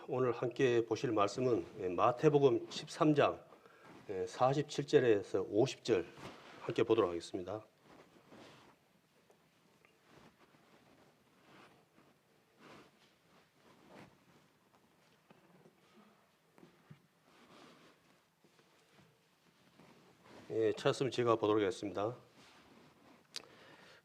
오늘 함께 보실 말씀은 마태복음 13장 47절에서 50절 함께 보도록 하겠습니다. 찾았으면 제가 보도록 하겠습니다.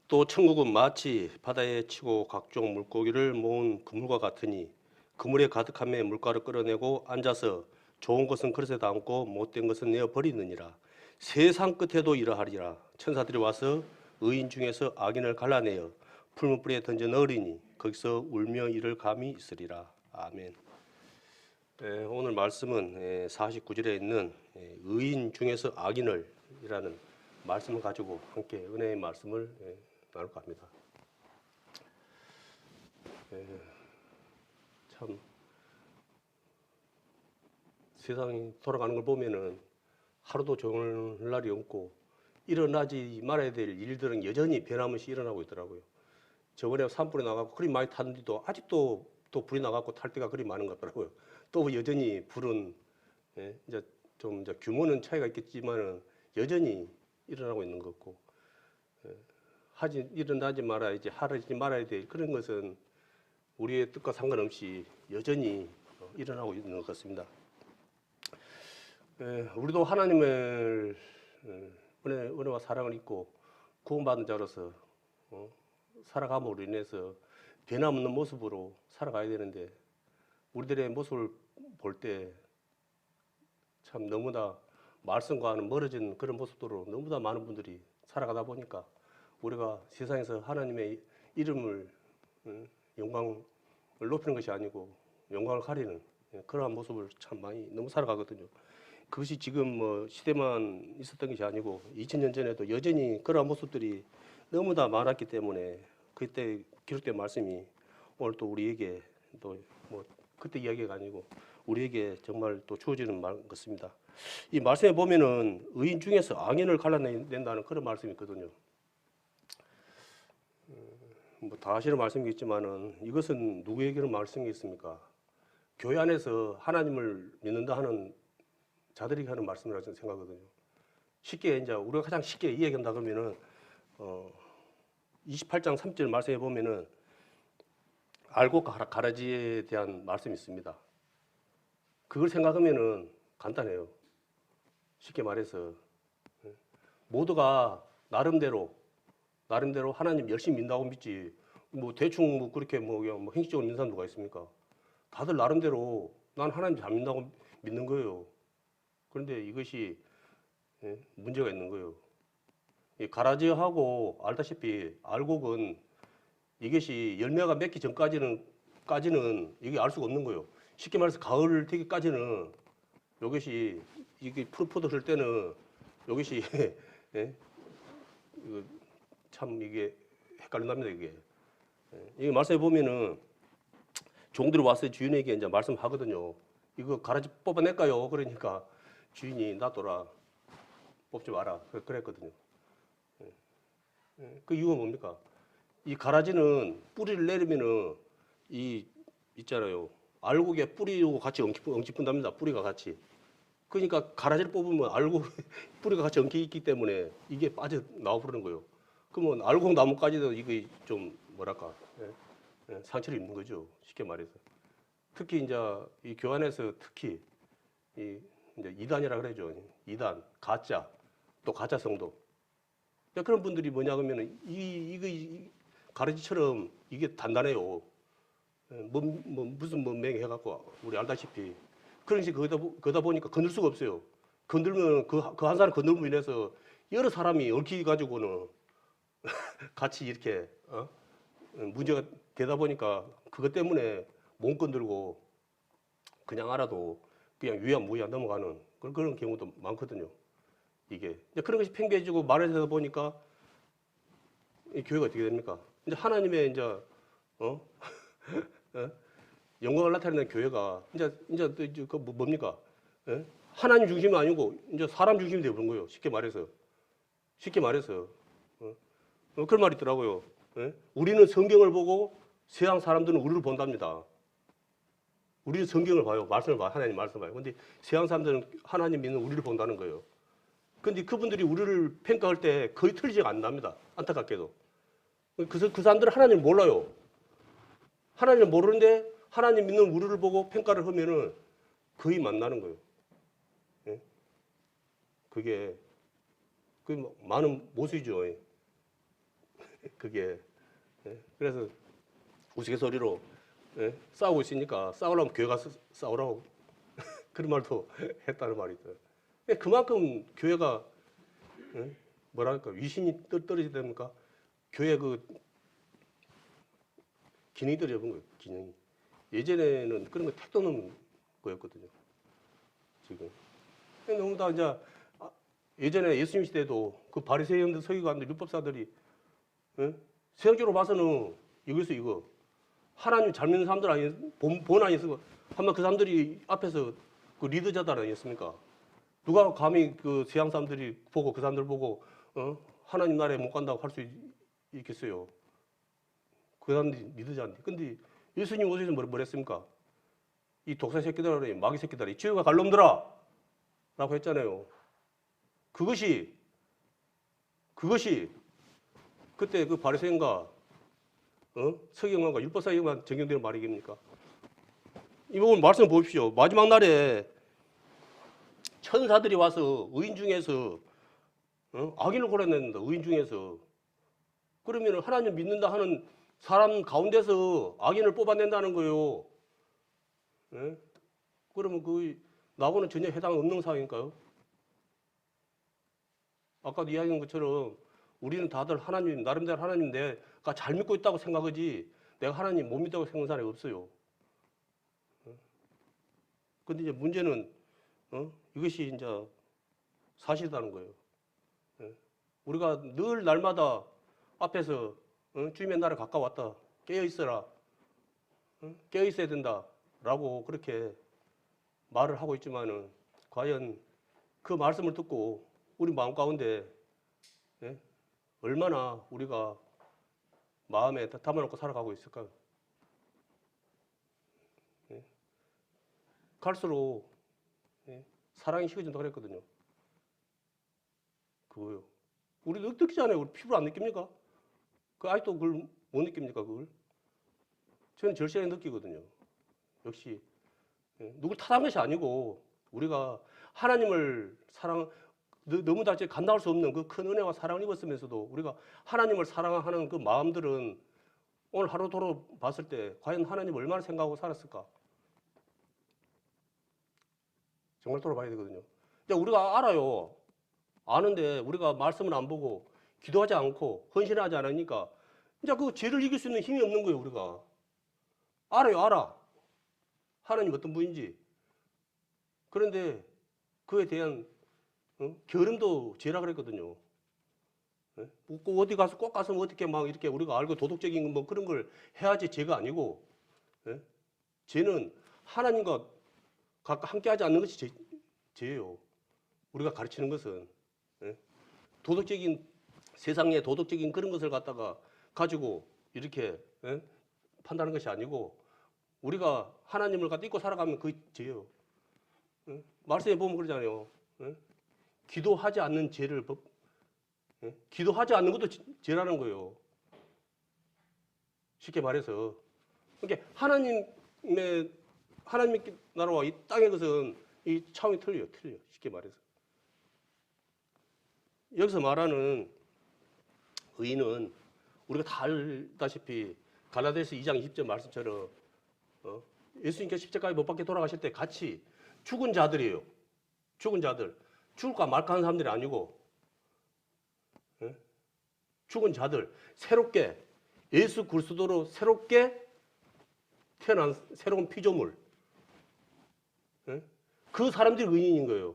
또 천국은 마치 바다에 치고 각종 물고기를 모은 그물과 같으니 그물에 가득함에 물가를 끌어내고 앉아서 좋은 것은 그릇에 담고 못된 것은 내어 버리느니라. 세상 끝에도 이러하리라. 천사들이 와서 의인 중에서 악인을 갈라내어 풀무불에 던져 넣으리니 거기서 울며 이를 감이 있으리라. 아멘. 오늘 말씀은 49절에 있는 의인 중에서 악인을 이라는 말씀을 가지고 함께 은혜의 말씀을 나눌까 합니다. 참 세상이 돌아가는 걸 보면은 하루도 좋을 날이 없고 일어나지 말아야 될 일들은 여전히 변함없이 일어나고 있더라고요. 저번에 산불이 나가고 그리 많이 탔는데도 아직도 또 불이 나가고 탈 때가 그리 많은 것 같더라고요. 또 여전히 불은 이제 좀 이제 규모는 차이가 있겠지만은 여전히 일어나고 있는 것 같고 일어나지 말아야지 하지 말아야 될 그런 것은 우리의 뜻과 상관없이 여전히 일어나고 있는 것 같습니다. 우리도 하나님을 은혜와 사랑을 입고 구원받은 자로서 살아감으로 인해서 변함없는 모습으로 살아가야 되는데 우리들의 모습을 볼 때 참 너무나 말씀과는 멀어진 그런 모습으로 너무나 많은 분들이 살아가다 보니까 우리가 세상에서 하나님의 이름을 영광을 높이는 것이 아니고 영광을 가리는 그러한 모습을 참 많이 너무 살아가거든요. 그것이 지금 뭐 시대만 있었던 것이 아니고 2000년 전에도 여전히 그러한 모습들이 너무나 많았기 때문에 그때 기록된 말씀이 오늘 또 우리에게 또 뭐 그때 이야기가 아니고 우리에게 정말 또 주어지는 말 같습니다. 이 말씀에 보면은 의인 중에서 악인을 갈라낸다는 그런 말씀이 있거든요. 뭐 다 아시는 말씀이겠지만은 이것은 누구에게는 말씀이 있습니까? 교회 안에서 하나님을 믿는다 하는 자들이 하는 말씀이라고 저는 생각하거든요. 쉽게 이제 우리가 가장 쉽게 이해한다 그러면은 28장 3절 말씀에 보면은 알고 가라지에 대한 말씀이 있습니다. 그걸 생각하면은 간단해요. 쉽게 말해서 모두가 나름대로 하나님 열심히 믿는다고 믿지 뭐 대충 뭐 그렇게 뭐 형식적으로 믿는 사람 누가 있습니까? 다들 나름대로 난 하나님 잘 믿는다고 믿는 거예요. 그런데 이것이 문제가 있는 거예요. 가라지하고 알다시피 알곡은 이것이 열매가 맺기 전까지는 이게 알 수가 없는 거예요. 쉽게 말해서 가을 되기까지는 이것이 이게 포도를 때는 이것이 참 이게 헷갈린답니다. 이게 말씀해 보면은 종들이 와서 주인에게 이제 말씀하거든요. 이거 가라지 뽑아낼까요? 그러니까 주인이 놔둬라, 뽑지 마라 그랬거든요. 그 이유가 뭡니까? 이 가라지는 뿌리를 내리면은 이 있잖아요. 알곡에 뿌리하고 같이 엉키푼답니다. 뿌리가 같이. 그러니까 가라지를 뽑으면 알곡 뿌리가 같이 엉켜 있기 때문에 이게 빠져 나와 버리는 거예요. 그러면 알곡 나무까지도 이게 좀 뭐랄까 상처를 입는 거죠. 쉽게 말해서. 특히 이제 이 교환에서 특히 이 이제 이단이라 그러죠. 이단, 가짜, 또 가짜 성도. 그런 분들이 뭐냐 그러면은 이 가라지처럼 이게 단단해요. 무슨 맹 해갖고 우리 알다시피 그런 식으로 그러다 보니까 건들 수가 없어요. 건들면 그 한 사람 건들면 인해서 여러 사람이 얽히 가지고는 같이 이렇게 문제가 되다 보니까 그것 때문에 못 건들고 그냥 알아도 그냥 유야무야 넘어가는 그런 경우도 많거든요. 이게 그런 것이 팽배해지고 말해지다 보니까 이 교회가 어떻게 됩니까? 이제 하나님의 이제 영광을 나타내는 교회가 이제 그 뭡니까? 하나님 중심이 아니고 이제 사람 중심이 되어버린 거예요. 쉽게 말해서 그런 말이 있더라고요. 우리는 성경을 보고 세상 사람들은 우리를 본답니다. 우리는 성경을 봐요. 말씀을 봐요. 하나님 말씀을 봐요. 근데 서양 사람들은 하나님 믿는 우리를 본다는 거예요. 근데 그분들이 우리를 평가할 때 거의 틀리지가 않답니다. 안타깝게도. 그래서 그 사람들은 하나님을 몰라요. 하나님을 모르는데 하나님 믿는 우리를 보고 평가를 하면은 거의 만나는 거예요. 예? 그게 많은 모순이죠. 예. 그게. 예? 그래서 우스갯소리로 예? 싸우고 있으니까 싸우려면 교회 가서 싸우라고 그런 말도 했다는 말이 있어요. 그만큼 교회가 예? 뭐랄까 위신이 떨어지다 보니까 교회 그 기능이 떨어져본 거예요. 기능이. 예전에는 그런 거 택도 없는 거였거든요. 지금. 너무 다 이제 예전에 예수님 시대에도 그 바리새인들 서기관들 율법사들이 예? 세상적으로 봐서는 이거에서 이거 하나님 잘 믿는 사람들 아니 본 아니었어. 한번 그 사람들이 앞에서 그 리더자들 아니었습니까? 누가 감히 그 서양 사람들이 보고 그 사람들 보고 하나님 나라에 못 간다고 할 수 있겠어요? 그 사람들이 리더자인데. 근데 예수님 오셔서 뭐랬습니까? 이 독사 새끼들아, 마귀 새끼들아, 지옥에 갈 놈들아! 라고 했잖아요. 그것이 그때 그 바리새인과 서기관과 율법사에게만 적용되는 말이겠습니까? 이 부분 말씀 보십시오. 마지막 날에 천사들이 와서 의인 중에서 악인을 골라낸다. 의인 중에서. 그러면 하나님 믿는다 하는 사람 가운데서 악인을 뽑아낸다는 거예요. 예? 그러면 그 나하고는 전혀 해당 없는 상황일까요? 아까도 이야기한 것처럼 우리는 다들 하나님, 나름대로 하나님 내가 잘 믿고 있다고 생각하지 내가 하나님 못 믿다고 생각하는 사람이 없어요. 근데 이제 문제는 이것이 이제 사실이라는 거예요. 우리가 늘 날마다 앞에서 주님의 나라 가까웠다. 깨어 있어라. 깨어 있어야 된다라고 그렇게 말을 하고 있지만은 과연 그 말씀을 듣고 우리 마음 가운데 얼마나 우리가 마음에 담아놓고 살아가고 있을까요? 갈수록 사랑이 식어진다고 그랬거든요. 그거요. 우리 느끼잖아요. 우리 피부로 안 느낍니까? 그 아직도 그걸 못 느낍니까? 그걸? 저는 절실하게 느끼거든요. 역시 누굴 탓한 것이 아니고 우리가 하나님을 너무 다 감당할 수 없는 그 큰 은혜와 사랑을 입었으면서도 우리가 하나님을 사랑하는 그 마음들은 오늘 하루도로 봤을 때 과연 하나님 얼마나 생각하고 살았을까? 정말 돌아봐야 되거든요. 이제 우리가 알아요. 아는데 우리가 말씀을 안 보고 기도하지 않고 헌신하지 않으니까 이제 그 죄를 이길 수 있는 힘이 없는 거예요. 우리가 알아요. 알아. 하나님 어떤 분인지. 그런데 그에 대한 게으름도 죄라 그랬거든요. 꼭 어디 가서 꼭 가서 어떻게 막 이렇게 우리가 알고 도덕적인 뭐 그런 걸 해야지 죄가 아니고 죄는 하나님과 함께하지 않는 것이 죄예요. 우리가 가르치는 것은 도덕적인 세상의 도덕적인 그런 것을 갖다가 가지고 이렇게 판단하는 것이 아니고 우리가 하나님을 갖다 잊고 살아가면 그게 죄예요. 말씀에 보면 그러잖아요. 기도하지 않는 죄를 기도하지 않는 것도 죄라는 거예요. 쉽게 말해서. 그러니까 하나님의 나라와 이 땅의 것은 이 차원이 틀려요. 쉽게 말해서. 여기서 말하는 의인은 우리가 다 알다시피 갈라디아서 2장 20절 말씀처럼 예수님께서 십자가에 못 박혀 돌아가실 때 같이 죽은 자들이에요. 죽은 자들. 죽을까 말까 하는 사람들이 아니고 죽은 자들. 새롭게 예수 그리스도로 새롭게 태어난 새로운 피조물. 그 사람들이 의인인 거예요.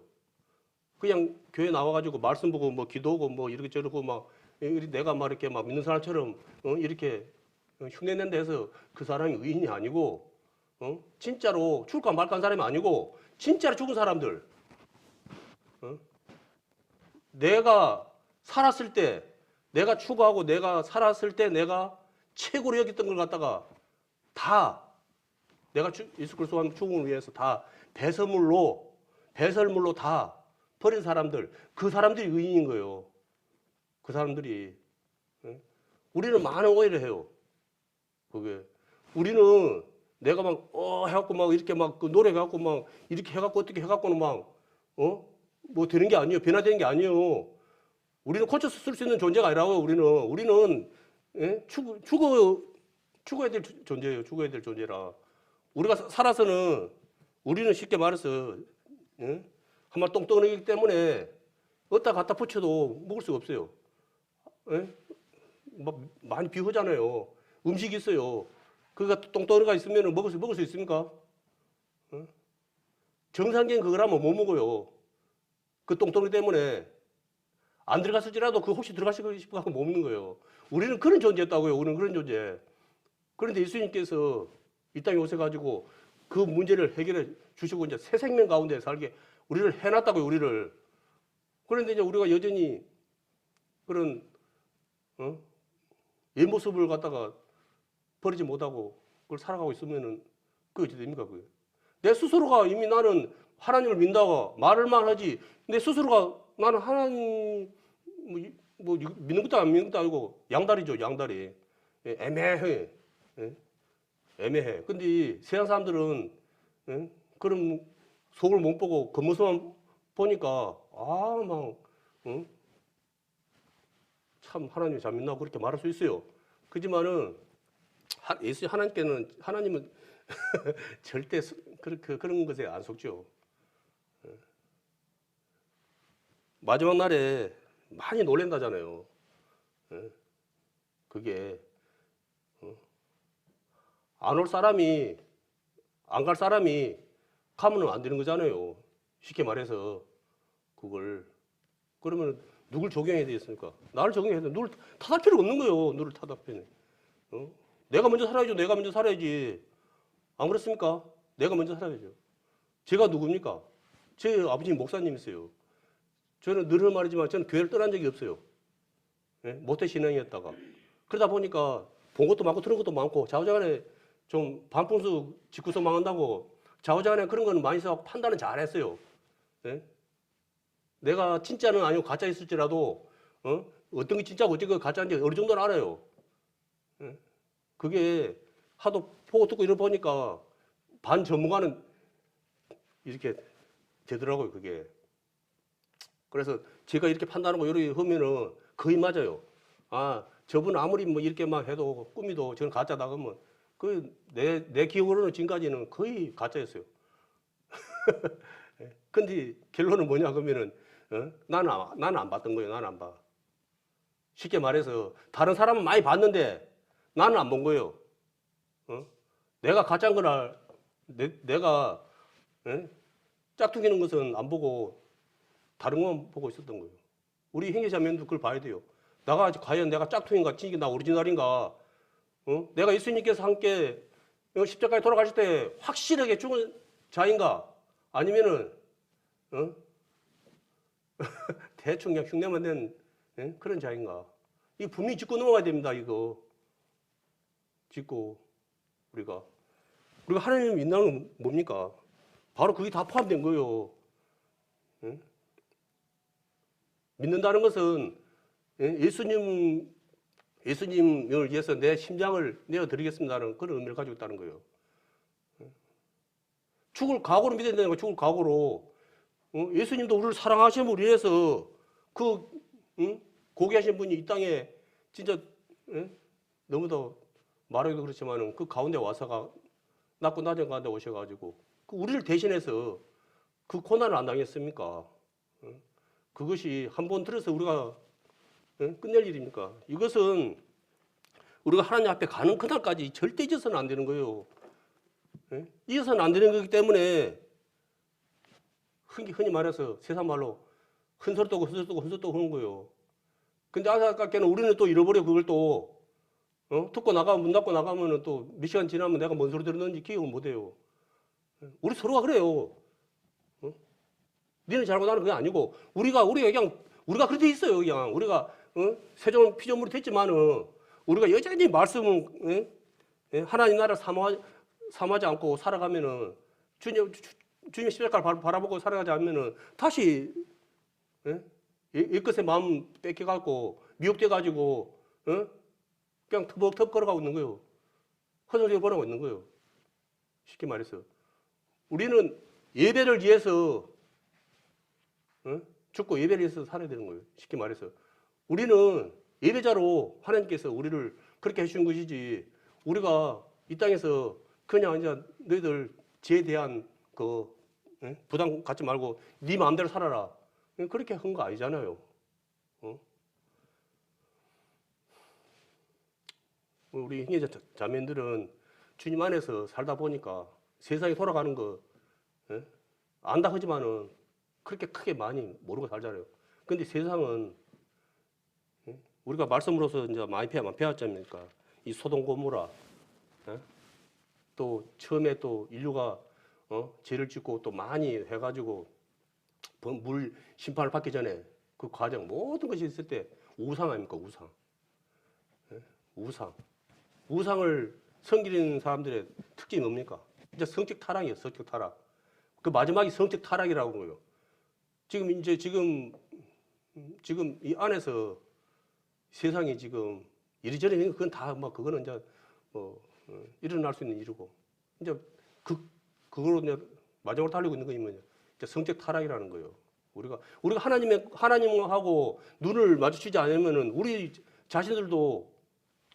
그냥 교회 나와가지고 말씀 보고 뭐 기도하고 뭐 이렇게 저러고 막 내가 막 이렇게 막 믿는 사람처럼 이렇게 흉내낸다 해서 그 사람이 의인이 아니고 진짜로 죽을까 말까 한 사람이 아니고 진짜로 죽은 사람들. 내가 살았을 때 내가 추구하고 내가 살았을 때 내가 최고로 여겼던 걸 갖다가 다 내가 예수 그리스도와 죽음을 위해서 다 배설물로 다 버린 사람들, 그 사람들이 의인인 거예요. 그 사람들이. 우리는 많은 오해를 해요. 그게. 우리는 내가 막, 해갖고 막 이렇게 막 그 노력해갖고 막 이렇게 해갖고 어떻게 해갖고는 막, 뭐 되는 게 아니에요. 변화되는 게 아니에요. 우리는 고쳐 쓸 수 있는 존재가 아니라고요. 우리는 죽어야 될 존재예요. 죽어야 될 존재라. 우리가 살아서는 우리는 쉽게 말해서 한번 똥덩어리이기 때문에 어디다 갖다 붙여도 먹을 수가 없어요. 막 많이 비우잖아요. 음식이 있어요. 그러니까 똥덩어리가 있으면 먹을 수 있습니까? 정상적인 그거라면 못 먹어요. 그 똥덩어리 때문에 안 들어갔을지라도 그 혹시 들어가시고 싶어 하고 못 먹는 거예요. 우리는 그런 존재였다고요. 우리는 그런 존재. 그런데 예수님께서 이 땅에 오셔가지고 그 문제를 해결해 주시고 이제 새 생명 가운데 살게 우리를 해놨다고요. 우리를. 그런데 이제 우리가 여전히 그런 옛 모습을 갖다가 버리지 못하고 그걸 살아가고 있으면은 그게 어떻게 됩니까? 그게. 내 스스로가 이미 나는 하나님을 믿는다고 말을만 하지 내 스스로가 나는 하나님 뭐 믿는 것도 안 믿는 것도 아니고 양다리죠. 양다리. 애매해. 애매해. 근데 세상 사람들은 그런 속을 못 보고 겉모습만 보니까 참 하나님 잘 믿나 그렇게 말할 수 있어요. 그지만은 하나님은 절대 그런 것에 안 속죠. 마지막 날에 많이 놀란다잖아요. 그게 안 올 사람이 안 갈 사람이 가면 안 되는 거잖아요. 쉽게 말해서 그걸 그러면 누굴 적용해야 되겠습니까? 나를 적용해야 돼. 누굴 탓할 필요 없는 거예요. 누를 탓하면. 내가 먼저 살아야죠. 내가 먼저 살아야지. 안 그렇습니까? 내가 먼저 살아야죠. 제가 누굽니까? 제 아버지 목사님이세요. 저는 늘 말이지만 저는 교회를 떠난 적이 없어요. 모태 신앙이었다가 그러다 보니까 본 것도 많고 들은 것도 많고 좌우자간에 좀 반풍수 직구석 망한다고 좌우자간에 그런 거는 많이 써갖고 판단은 잘했어요. 내가 진짜는 아니고 가짜 있을지라도 어떤 게 진짜고 어떤 게 가짜인지 어느 정도는 알아요. 그게 하도 보고 듣고 이러 보니까 반 전문가는 이렇게 되더라고요. 그게. 그래서 제가 이렇게 판단하고 이렇게 하면은 거의 맞아요. 저분 아무리 뭐 이렇게 막 해도 꾸미도 저는 가짜다 그러면 내 기억으로는 지금까지는 거의 가짜였어요. 근데 결론은 뭐냐 그러면은 나는 안 봤던 거예요. 나는 안 봐. 쉽게 말해서 다른 사람은 많이 봤는데 나는 안 본 거예요. 내가 가짜인 걸 내가 짝퉁이는 것은 안 보고 다른 것만 보고 있었던 거예요. 우리 형제자매도 그걸 봐야 돼요. 과연 내가 짝퉁인가 진짜 나 오리지널인가? 내가 예수님께서 함께 십자가에 돌아가실 때 확실하게 죽은 자인가? 아니면은 대충 그냥 흉내만 낸 그런 자인가? 이거 분명히 짚고 넘어가야 됩니다. 이거 짚고 우리가 하나님을 믿는 건 뭡니까? 바로 그게 다 포함된 거예요. 믿는다는 것은 예수님을 위해서 내 심장을 내어드리겠습니다는 그런 의미를 가지고 있다는 거예요. 죽을 각오로 믿어야 되는 거예요. 죽을 각오로. 예수님도 우리를 사랑하심을 위해서 고귀하신 분이 이 땅에 진짜 너무도 말하기도 그렇지만은 그 가운데 와서가 낮고 낮은 가운데 오셔가지고 우리를 대신해서 그 고난을 안 당했습니까? 그것이 한 번 들어서 우리가 끝낼 일입니까? 이것은 우리가 하나님 앞에 가는 그날까지 절대 잊어서는 안 되는 거예요. 잊어서는 안 되는 거기 때문에 흔히 말해서 세상 말로 흔들떠고 하는 거예요. 근데 안타깝게는 우리는 또 잃어버려 그걸 또 듣고 나가면 문 닫고 나가면은 또 몇 시간 지나면 내가 뭔 소리 들었는지 기억을 못 해요. 우리 서로가 그래요. 너는 잘하고 나는 그게 아니고 우리가 그냥 우리가 그렇게 있어요. 그냥 우리가 세종 피조물이 됐지만은 우리가 여전히 말씀은 하나님 나라를 삼하지 않고 살아가면은 주님 십자가를 바라보고 살아가지 않으면은 다시 예? 이것의 마음 뺏겨갖고 미혹돼가지고 그냥 터벅터벅 걸어가고 있는 거예요. 허송세월 걸어가고 있는 거예요. 쉽게 말해서 우리는 예배를 위해서 죽고 예배를 위해서 살아야 되는 거예요. 쉽게 말해서 우리는 예배자로 하나님께서 우리를 그렇게 해주신 것이지 우리가 이 땅에서 그냥 이제 너희들 지에 대한 그 부담 갖지 말고 네 마음대로 살아라 그렇게 한 거 아니잖아요. 우리 형제 자매들은 주님 안에서 살다 보니까 세상이 돌아가는 거 안다 하지만은 그렇게 크게 많이 모르고 살잖아요. 근데 세상은 우리가 말씀으로서 이제 많이 배웠지 않습니까? 이 소돔 고모라 또 처음에 또 인류가 죄를 짓고 또 많이 해가지고 물 심판을 받기 전에 그 과정 모든 것이 있을 때 우상 아닙니까? 우상. 우상. 우상을 섬기는 사람들의 특징이 뭡니까? 이제 성격 타락이에요. 성격 타락. 그 마지막이 성격 타락이라고 해요. 지금 이 안에서 세상이 지금 이리저리 그건 다 뭐 그거는 이제 뭐 일어날 수 있는 일이고 이제 그걸로 이제 마지막으로 달리고 있는 게 뭐냐? 이제 성격 타락이라는 거예요. 우리가 하나님하고 눈을 마주치지 않으면은 우리 자신들도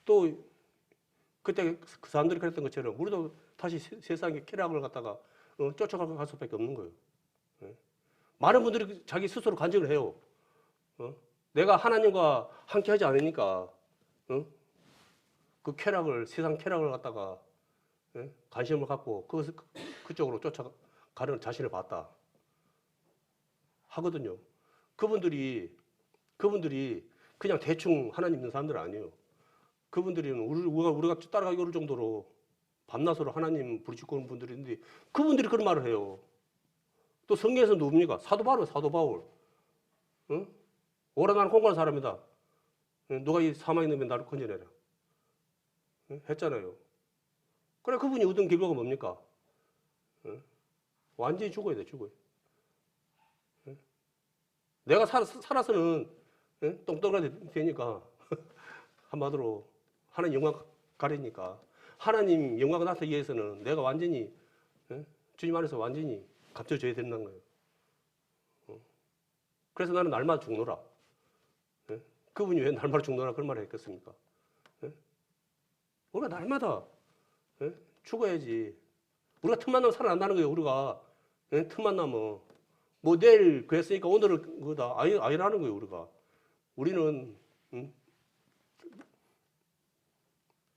또 그때 그 사람들이 그랬던 것처럼 우리도 다시 세상의 쾌락을 갖다가 쫓아갈 수밖에 없는 거예요. 많은 분들이 자기 스스로 간증을 해요. 내가 하나님과 함께하지 않으니까 그 쾌락을 세상 쾌락을 갖다가 관심을 갖고 그쪽으로 쫓아가는 자신을 봤다 하거든요. 그분들이 그냥 대충 하나님 믿는 사람들 아니에요. 그분들은 우리가 따라가기 어려울 정도로 밤낮으로 하나님 부르짖고 분들이 있는데 그분들이 그런 말을 해요. 또 성경에서 누굽니까? 사도 바울, 사도 바울. 오라 나는 공고한 사람이다. 누가 이 사망에 넣으면 나를 건져내라. 했잖아요. 그래 그분이 얻은 결과가 뭡니까? 완전히 죽어야 돼, 죽어요. 내가 살아서는 똥덩어리가 되니까 한마디로 하나님 영광 가리니까 하나님 영광을 나타내기 위해서는 내가 완전히 주님 안에서 완전히 감춰져야 된다는 거예요. 그래서 나는 날마다 죽노라. 그분이 왜 날마다 죽노라 그런 말을 했겠습니까? 우리가 날마다 죽어야지. 우리가 틈만 나면 살아난다는 거예요. 우리가 틈만 나면 뭐 내일 그랬으니까 오늘은 그거다 아니라는 거예요. 우리는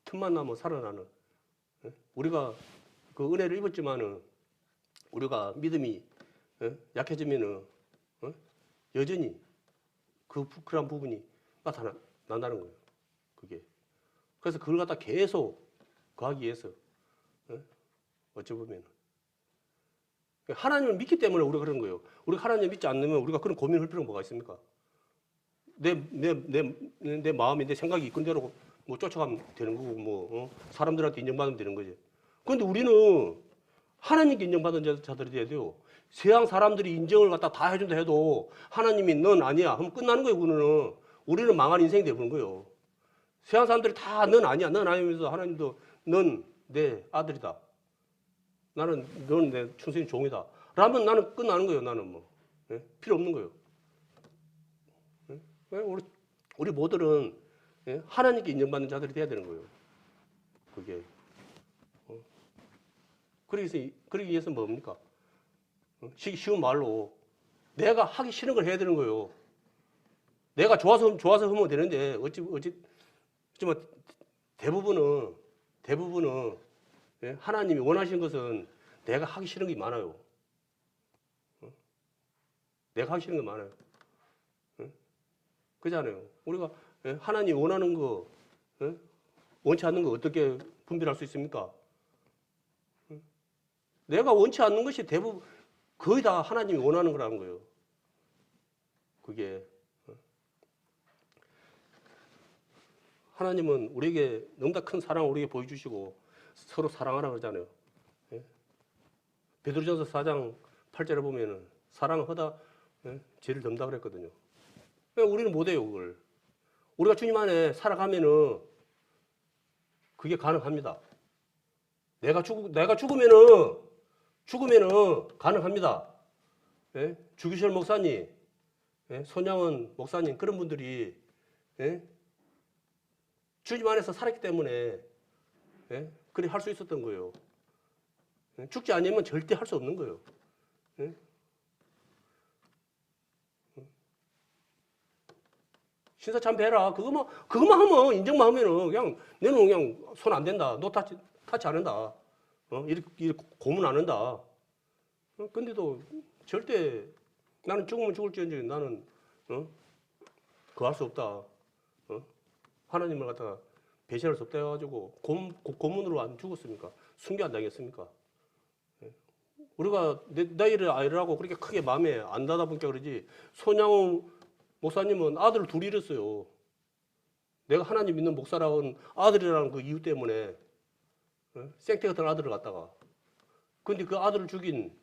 틈만 나면 살아나는 우리가 그 은혜를 입었지만은 우리가 믿음이 약해지면은 여전히 그런 부분이 나타난다는 거예요. 그게. 그래서 그걸 갖다 계속 구하기 위해서 어찌 보면 하나님을 믿기 때문에 우리가 그런 거예요. 우리가 하나님을 믿지 않으면 우리가 그런 고민을 할 필요가 뭐가 있습니까? 내 마음이 내 생각이 이끈 대로 뭐 쫓아가면 되는 거고 뭐 사람들한테 인정받으면 되는 거지. 그런데 우리는 하나님께 인정받은 자들이 돼야 돼요. 세상 사람들이 인정을 갖다 다 해준다 해도 하나님이 넌 아니야 하면 끝나는 거예요. 우리는 망한 인생이 되는 거예요. 세상 사람들이 다 넌 아니야 넌 아니면서 하나님도 넌 내 아들이다. 넌 내 충성인 종이다. 라면 나는 끝나는 거예요. 나는 뭐 필요 없는 거예요. 우리 모두는 하나님께 인정받는 자들이 돼야 되는 거예요. 그게. 그러기 위해서 뭡니까? 쉬운 말로 내가 하기 싫은 걸 해야 되는 거예요. 내가 좋아서 하면 되는데 어찌만 대부분은 하나님이 원하시는 것은 내가 하기 싫은 게 많아요. 내가 하기 싫은 게 많아요. 그렇잖아요. 우리가 하나님이 원하는 거 원치 않는 거 어떻게 분별할 수 있습니까? 내가 원치 않는 것이 대부분 거의 다 하나님이 원하는 거라는 거예요. 그게 하나님은 우리에게 너무나 큰 사랑을 우리에게 보여주시고 서로 사랑하라 그러잖아요. 베드로전서 4장 8절에 보면은 사랑은 허다 죄를 덮는다 그랬거든요. 우리는 못해요 그걸. 우리가 주님 안에 살아가면은 그게 가능합니다. 내가 죽으면은 가능합니다. 예? 주기철 목사님, 예? 손양원 목사님 그런 분들이 예? 주님 안에서 살았기 때문에 예? 그래 할 수 있었던 거예요. 예? 죽지 않으면 절대 할 수 없는 거예요. 예? 신사 참배해라. 그거만 하면 인정만 하면은 그냥 너는 그냥 손 안 댄다. 너 타치 안 한다. 이렇게 고문 안 한다. 근데도 절대 나는 죽으면 죽을지언정 나는 그거 할 수 없다. 하나님을 갖다가 배신할 수 없다 해가지고 고문으로 안 죽었습니까? 순교 안 당했습니까? 우리가 내 일을 아이라고 그렇게 크게 마음에 안 닿다 보니까 그러지. 손양훈 목사님은 아들을 둘 잃었어요. 내가 하나님 믿는 목사라는 아들이라는 그 이유 때문에 생태 같은 아들을 갖다가 근데 그 아들을 죽인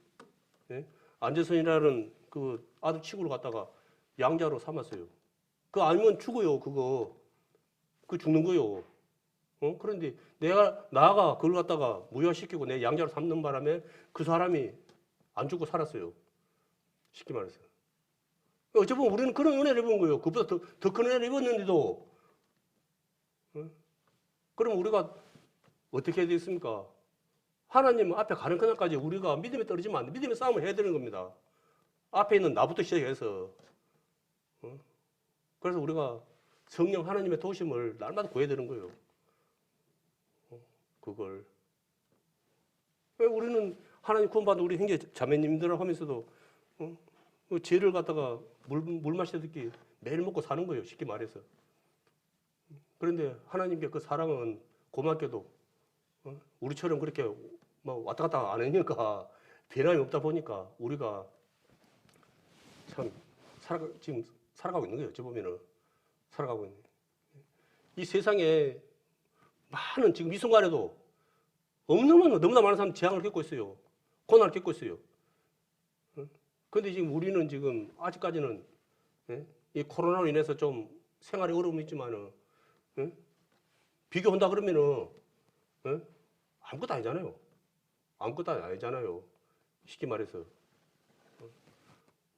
안재선이라는 그 아들 친구를 갖다가 양자로 삼았어요. 그거 아니면 죽어요. 그거 죽는 거요. 그런데 나가 그걸 갖다가 무효화시키고 내 양자로 삼는 바람에 그 사람이 안 죽고 살았어요. 쉽게 말해서. 어찌 보면 우리는 그런 은혜를 입은 거예요. 그보다 더 큰 은혜를 입었는데도. 그럼 우리가 어떻게 해야 되겠습니까? 하나님 앞에 가는 그날까지 우리가 믿음에 떨어지면 안 돼. 믿음의 싸움을 해야 되는 겁니다. 앞에 있는 나부터 시작해서. 그래서 우리가 성령 하나님의 도심을 날마다 구해야 되는 거예요. 그걸. 왜 우리는 하나님 구원받은 우리 형제 자매님들 하면서도 죄를 갖다가 물 마시듯이 매일 먹고 사는 거예요. 쉽게 말해서. 그런데 하나님께 그 사랑은 고맙게도 우리처럼 그렇게 막 왔다 갔다 안 하니까 변함이 없다 보니까 우리가 참 지금 살아가고 있는 거예요. 어찌 보면은 살아가고 있는. 이 세상에 많은 지금 이 순간에도 너무나 많은 사람 재앙을 겪고 있어요. 고난을 겪고 있어요. 그런데 지금 우리는 지금 아직까지는 이 코로나로 인해서 좀 생활에 어려움이 있지만은 비교한다 그러면은 아무것도 아니잖아요. 아무것도 아니잖아요. 쉽게 말해서.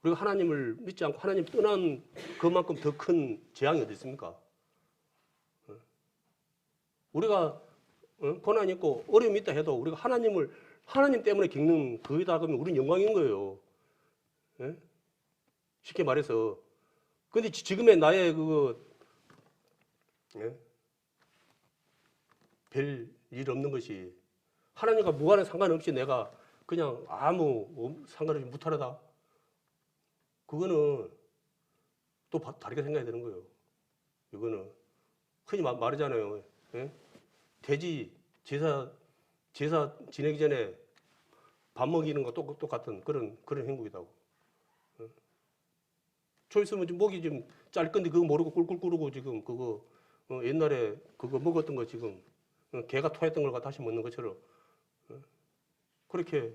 우리가 하나님을 믿지 않고 하나님 떠난 그만큼 더 큰 재앙이 어디 있습니까? 우리가 고난이 있고 어려움이 있다 해도 우리가 하나님 때문에 겪는 그이다 그러면 우리는 영광인 거예요. 쉽게 말해서. 근데 지금의 나의 별 일 없는 것이 하나님과 무관한 상관없이 내가 그냥 아무 상관없이 무탈하다. 그거는 또 다르게 생각해야 되는 거예요. 이거는 흔히 말하잖아요. 돼지 제사 지내기 전에 밥 먹이는 거 똑같은 그런 행국이다고. 저 있으면 목이 좀 짤 건데 그거 모르고 꿀꿀 꿀고 지금 그거 옛날에 그거 먹었던 거 지금 개가 토했던 걸 다시 먹는 것처럼 그렇게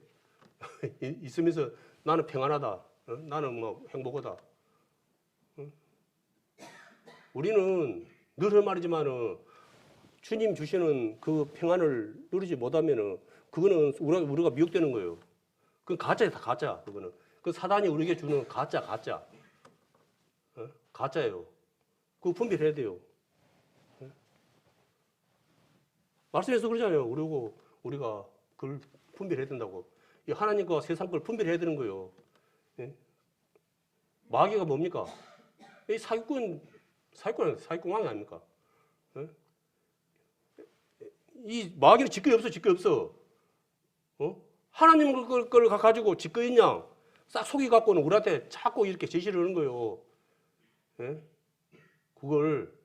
있으면서 나는 평안하다. 나는 뭐 행복하다. 우리는 늘 말이지만은 주님 주시는 그 평안을 누리지 못하면은 그거는 우리가 미혹되는 거예요. 그건 가짜야, 다 가짜. 그거는 그 사단이 우리에게 주는 가짜. 가짜예요. 그거 분별해야 돼요. 말씀에서 그러잖아요. 우리가 그걸 분별해야 된다고. 이 하나님과 세상 걸 분별해야 되는 거예요. 마귀가 뭡니까? 이 사기꾼 왕이 아닙니까? 이 마귀는 직거이 없어. 하나님 걸 가지고 직거이 있냐? 싹 속이 갖고는 우리한테 자꾸 이렇게 제시를 하는 거예요. 그걸.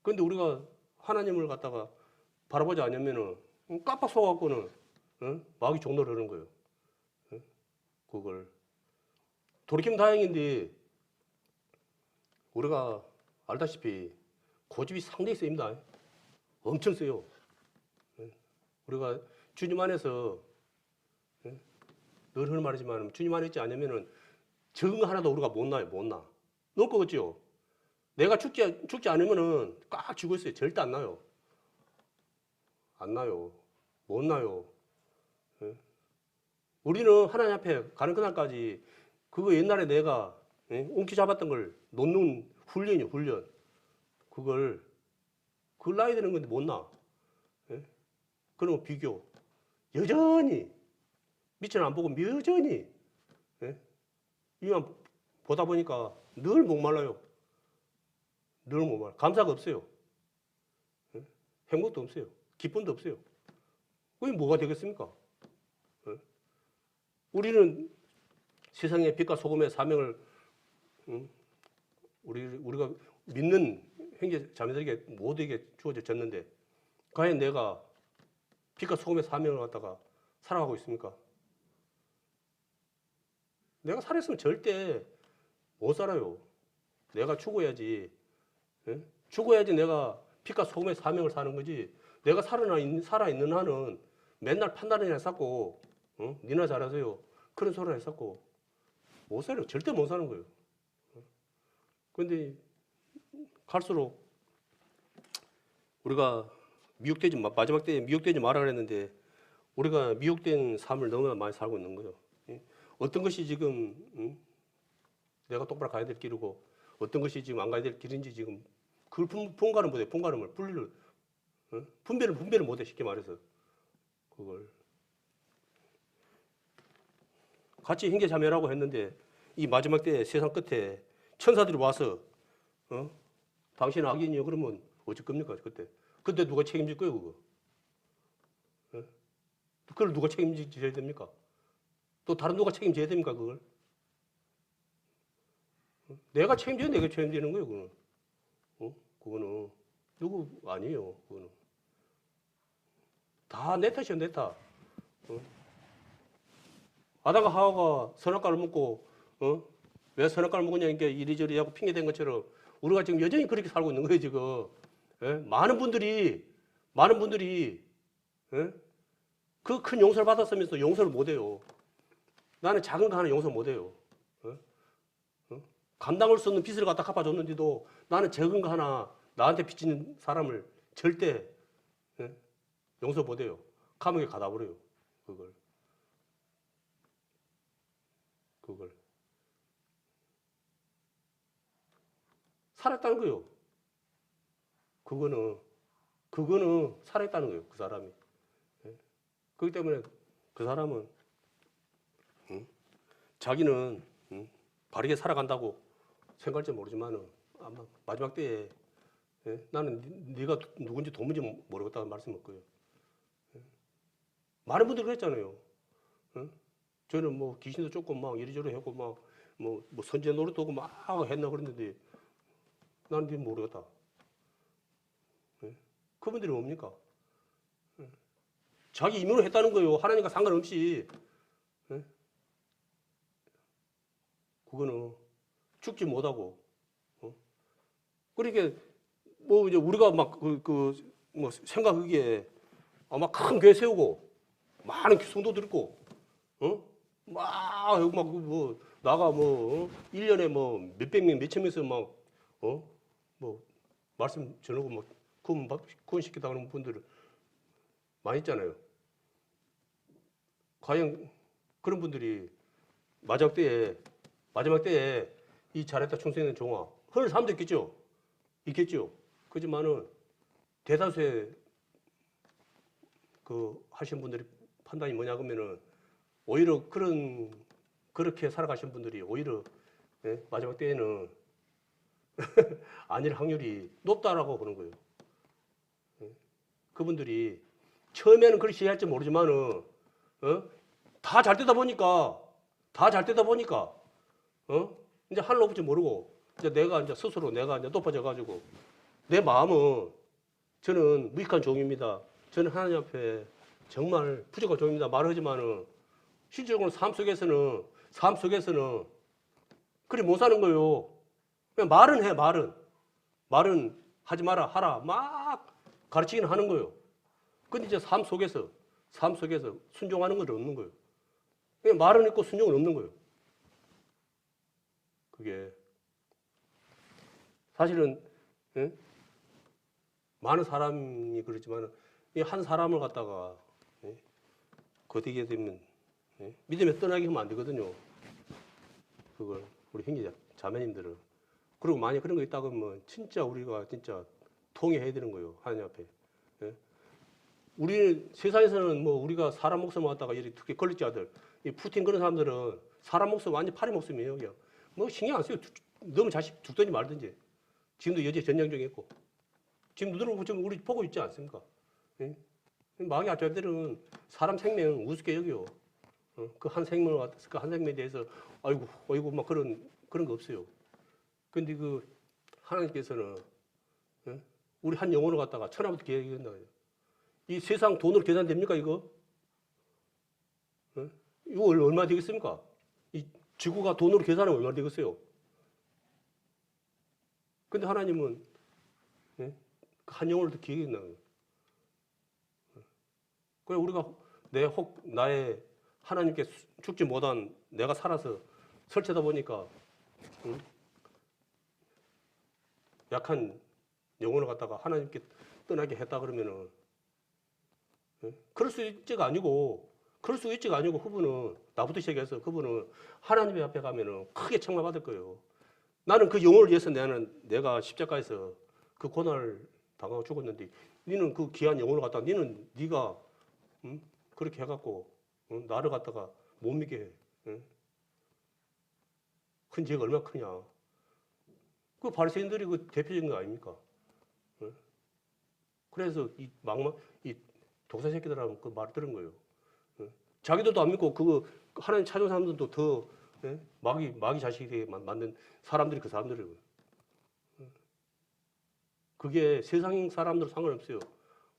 그런데 우리가 하나님을 갖다가 바라보지 않으면은 깜빡 속아갖고는 마귀 종노를 하는 거예요. 그걸. 돌이키면 다행인데 우리가 알다시피 고집이 상당히 셉니다. 엄청 세요. 우리가 주님 안에서 늘 하는 말이지만 주님 안에 있지 않으면은 적은 거 하나도 우리가 못 나요. 못 나. 놓을 거겠죠. 내가 죽지 않으면은 꽉 쥐고 있어요. 절대 안 나요. 안 나요. 못 나요. 예? 우리는 하나님 앞에 가는 그날까지 그거 옛날에 내가 웅키 잡았던 걸 놓는 훈련이요, 훈련. 그걸 나야 되는 건데 못 나. 예? 그러면 비교. 여전히 밑은 안 보고 여전히 이만 보다 보니까 늘 목말라요. 늘 목말라. 감사가 없어요. 행복도 없어요. 기쁨도 없어요. 그게 뭐가 되겠습니까? 우리는 세상의 빛과 소금의 사명을 우리가 믿는 형제 자매들에게 모두에게 주어졌는데 과연 내가 빛과 소금의 사명을 갖다가 살아가고 있습니까? 내가 살았으면 절대 못 살아요. 내가 죽어야지. 죽어야지 내가 빛과 소금의 사명을 사는 거지. 내가 살아있는 한은 맨날 판단이나 쌓고 니나 잘하세요. 그런 소리를 했었고 못 살아요. 절대 못 사는 거예요. 그런데 갈수록 우리가 마지막 때에 미혹되지 마라 그랬는데 우리가 미혹된 삶을 너무나 많이 살고 있는 거예요. 어떤 것이 지금 내가 똑바로 가야 될 길이고 어떤 것이 지금 안 가야 될 길인지 지금 그걸 분간을 못해. 분간을 분리를 분별을 못해. 쉽게 말해서 그걸 같이 형제자매라고 했는데 이 마지막 때 세상 끝에 천사들이 와서 당신 악인이요 그러면 어쩔 겁니까 그때? 그때 누가 책임질 거예요 그거? 그걸 누가 책임져야 됩니까? 또 다른 누가 책임져야 됩니까 그걸? 내가 책임지는 거예요 그거는. 그거는 누구 아니에요 그거는. 다 내 탓이야 내 탓. 아담과 하와가 선악과를 먹고 왜 선악과를 먹었냐니까 이리저리 하고 핑계댄 것처럼 우리가 지금 여전히 그렇게 살고 있는 거예요 지금. 많은 분들이 그 큰 용서를 받았으면서 용서를 못해요. 나는 작은 거 하나 용서 못해요. 감당할 수 없는 빚을 갖다 갚아줬는데도 나는 적은 거 하나 나한테 빚진 사람을 절대 용서 못해요. 감옥에 가다 버려요. 그걸 살았다는 거예요. 그거는 살았다는 거예요. 그 사람이. 그렇기 때문에 그 사람은 자기는 바르게 살아간다고 생각할지 모르지만은 아마 마지막 때에 나는 네가 누군지 도무지 모르겠다는 말씀을 거예요. 많은 분들이 그랬잖아요. 저는 뭐 귀신도 쫓고 막 이리저리 하고 막 뭐 선제 노릇도 하고 막 했나 그랬는데 나는 네 모르겠다. 그분들이 뭡니까? 자기 임무를 했다는 거예요. 하나님과 상관없이. 그거는 죽지 못하고. 그러니까 뭐 이제 우리가 막 뭐 생각하기에 아마 큰 교회 세우고 많은 성도들 있고 막 뭐 나가 뭐 1년에 뭐 몇백 명 몇천 명에서 막 뭐 말씀 전하고 막 구원시키다 그러는 분들 많이 있잖아요. 과연 그런 분들이 마지막 때에 이 잘했다 충성된 종아 그런 사람도 있겠죠. 그렇지만은 대다수의 그 하신 분들이 판단이 뭐냐 그러면은 오히려 그렇게 살아가신 분들이 오히려 마지막 때에는 아닐 확률이 높다라고 보는 거예요. 그분들이 처음에는 그렇게 할지 모르지만은 다 잘 되다 보니까 이제 하늘 높을지 모르고 이제 내가 이제 스스로 내가 이제 높아져 가지고 내 마음은 저는 무익한 종입니다. 저는 하나님 앞에 정말 부족한 종입니다. 말하지만은 실질적으로 삶 속에서는 그리 못 사는 거예요. 그냥 말은 해, 말은 하지 마라, 하라 막 가르치기는 하는 거예요. 근데 이제 삶 속에서 순종하는 건 없는 거예요. 그냥 말은 있고 순종은 없는 거예요. 그게 사실은 예? 많은 사람이 그렇지만 이 한 사람을 갖다가 예? 거두게 되면 예? 믿음에 떠나게 하면 안 되거든요. 그걸 우리 형제 자매님들은. 그리고 만약 그런 거 있다 그러면 진짜 우리가 진짜 통회해야 되는 거예요. 하나님 앞에. 예? 우리는 세상에서는 뭐 우리가 사람 목숨 갖다가 이렇게 특히 권력자들, 이 푸틴 그런 사람들은 사람 목숨 완전 파리 목숨이에요. 그냥. 뭐 신경 안 써요. 너무 자식 죽든지 말든지. 지금도 여제 전쟁 중에 있고. 지금 눈으로 지금 우리 보고 있지 않습니까? 예? 마귀 아저씨들은 사람 생명 우습게 여겨요. 그 한 생명을 그 한 생명에 대해서 아이고 막 그런 거 없어요. 근데 그 하나님께서는 예? 우리 한 영혼을 갖다가 천하부터 계획한다. 이 세상 돈으로 계산됩니까 이거? 예? 이거 얼마 되겠습니까? 이 지구가 돈으로 계산하면 얼마 되겠어요? 근데 하나님은 예? 한 영혼을 더 기억한다는 거예요. 그래 우리가 나의 하나님께 죽지 못한 내가 살아서 설치다 보니까 응? 약한 영혼을 갖다가 하나님께 떠나게 했다 그러면은 응? 그럴 수 있지가 아니고 그분은 나부터 시작해서 그분은 하나님 앞에 가면은 크게 책망받을 거예요. 나는 그 영혼을 위해서 내가 십자가에서 그 고난을 당하고 죽었는데 너는 그 귀한 영혼을 갖다가 네가 응? 그렇게 해갖고 응? 나를 갖다가 못 믿게 해. 응? 큰 죄가 얼마나 크냐. 그 바리새인들이 그 대표적인 거 아닙니까? 응? 그래서 이 독사 새끼들하고 그 말 들은 거예요. 응? 자기들도 안 믿고 그거 하나님 찾아온 사람들도 더 예? 마귀 자식이 만든 사람들이 그 사람들이에요. 그게 세상 사람들 상관없어요.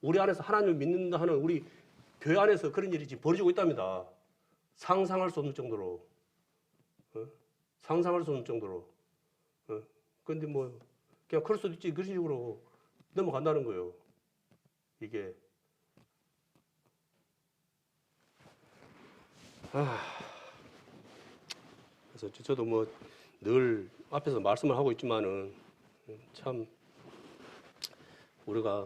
우리 안에서 하나님을 믿는다 하는 우리 교회 안에서 그런 일이 지금 벌어지고 있답니다. 상상할 수 없는 정도로. 상상할 수 없는 정도로. 그런데 뭐 그냥 그럴 수도 있지. 그런 식으로 넘어간다는 거예요. 이게. 그래서 저도 뭐 늘 앞에서 말씀을 하고 있지만은 참 우리가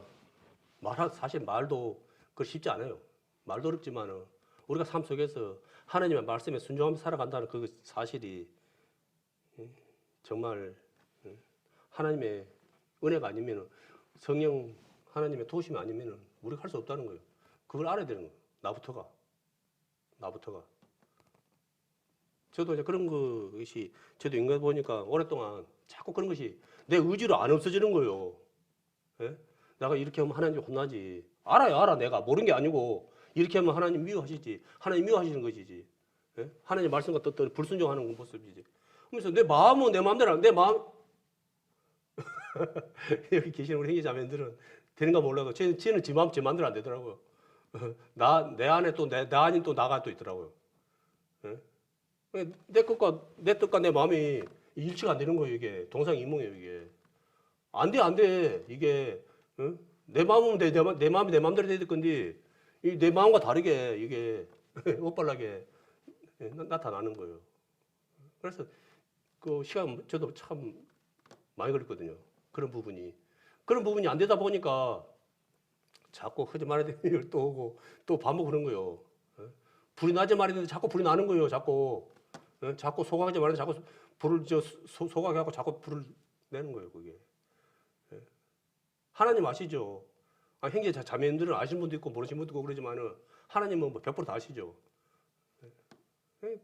사실 말도 그 쉽지 않아요. 말도 어렵지만은 우리가 삶 속에서 하나님의 말씀에 순종하며 살아간다는 그 사실이 정말 하나님의 은혜가 아니면은 성령 하나님의 도심이 아니면은 우리가 할 수 없다는 거예요. 그걸 알아야 되는 거예요. 나부터가. 저도 이제 그런 것이 저도 인간 보니까 오랫동안 자꾸 그런 것이 내 의지로 안 없어지는 거예요. 예? 내가 이렇게 하면 하나님 혼나지. 알아. 내가 모르는 게 아니고 이렇게 하면 하나님 미워하시지. 하나님 미워하시는 것이지. 예? 하나님 말씀과 뜻대로 불순종하는 모습이지. 그래서 내 마음은 내 마음대로 내 마음 여기 계시는 우리 형제 자매들은 되는가 몰라도 쟤는 지 마음 제 마음대로 안 되더라고요. 내 안에 또 내 아닌 또 나가 또 있더라고요. 예? 내 뜻과 내 마음이 일치가 안 되는 거예요, 이게. 동상이몽이에요, 이게. 안 돼. 이게, 응? 내 마음이 내 마음대로 돼야 될 건데, 내 마음과 다르게, 이게, 엇발나게 나타나는 거예요. 그래서, 그 시간, 저도 참 많이 걸렸거든요. 그런 부분이 안 되다 보니까, 자꾸 하지 말아야 되는 일 또 오고, 또 반복하는 거예요. 불이 나지 말았는데 자꾸 불이 나는 거예요, 자꾸. 자꾸 소각하지 말고 자꾸 불을 소각하고 자꾸 불을 내는 거예요, 그게. 하나님 아시죠? 형제 자매님들은 아시는 분도 있고 모르시는 분도 있고 그러지만은 하나님은 뭐 100%다 아시죠?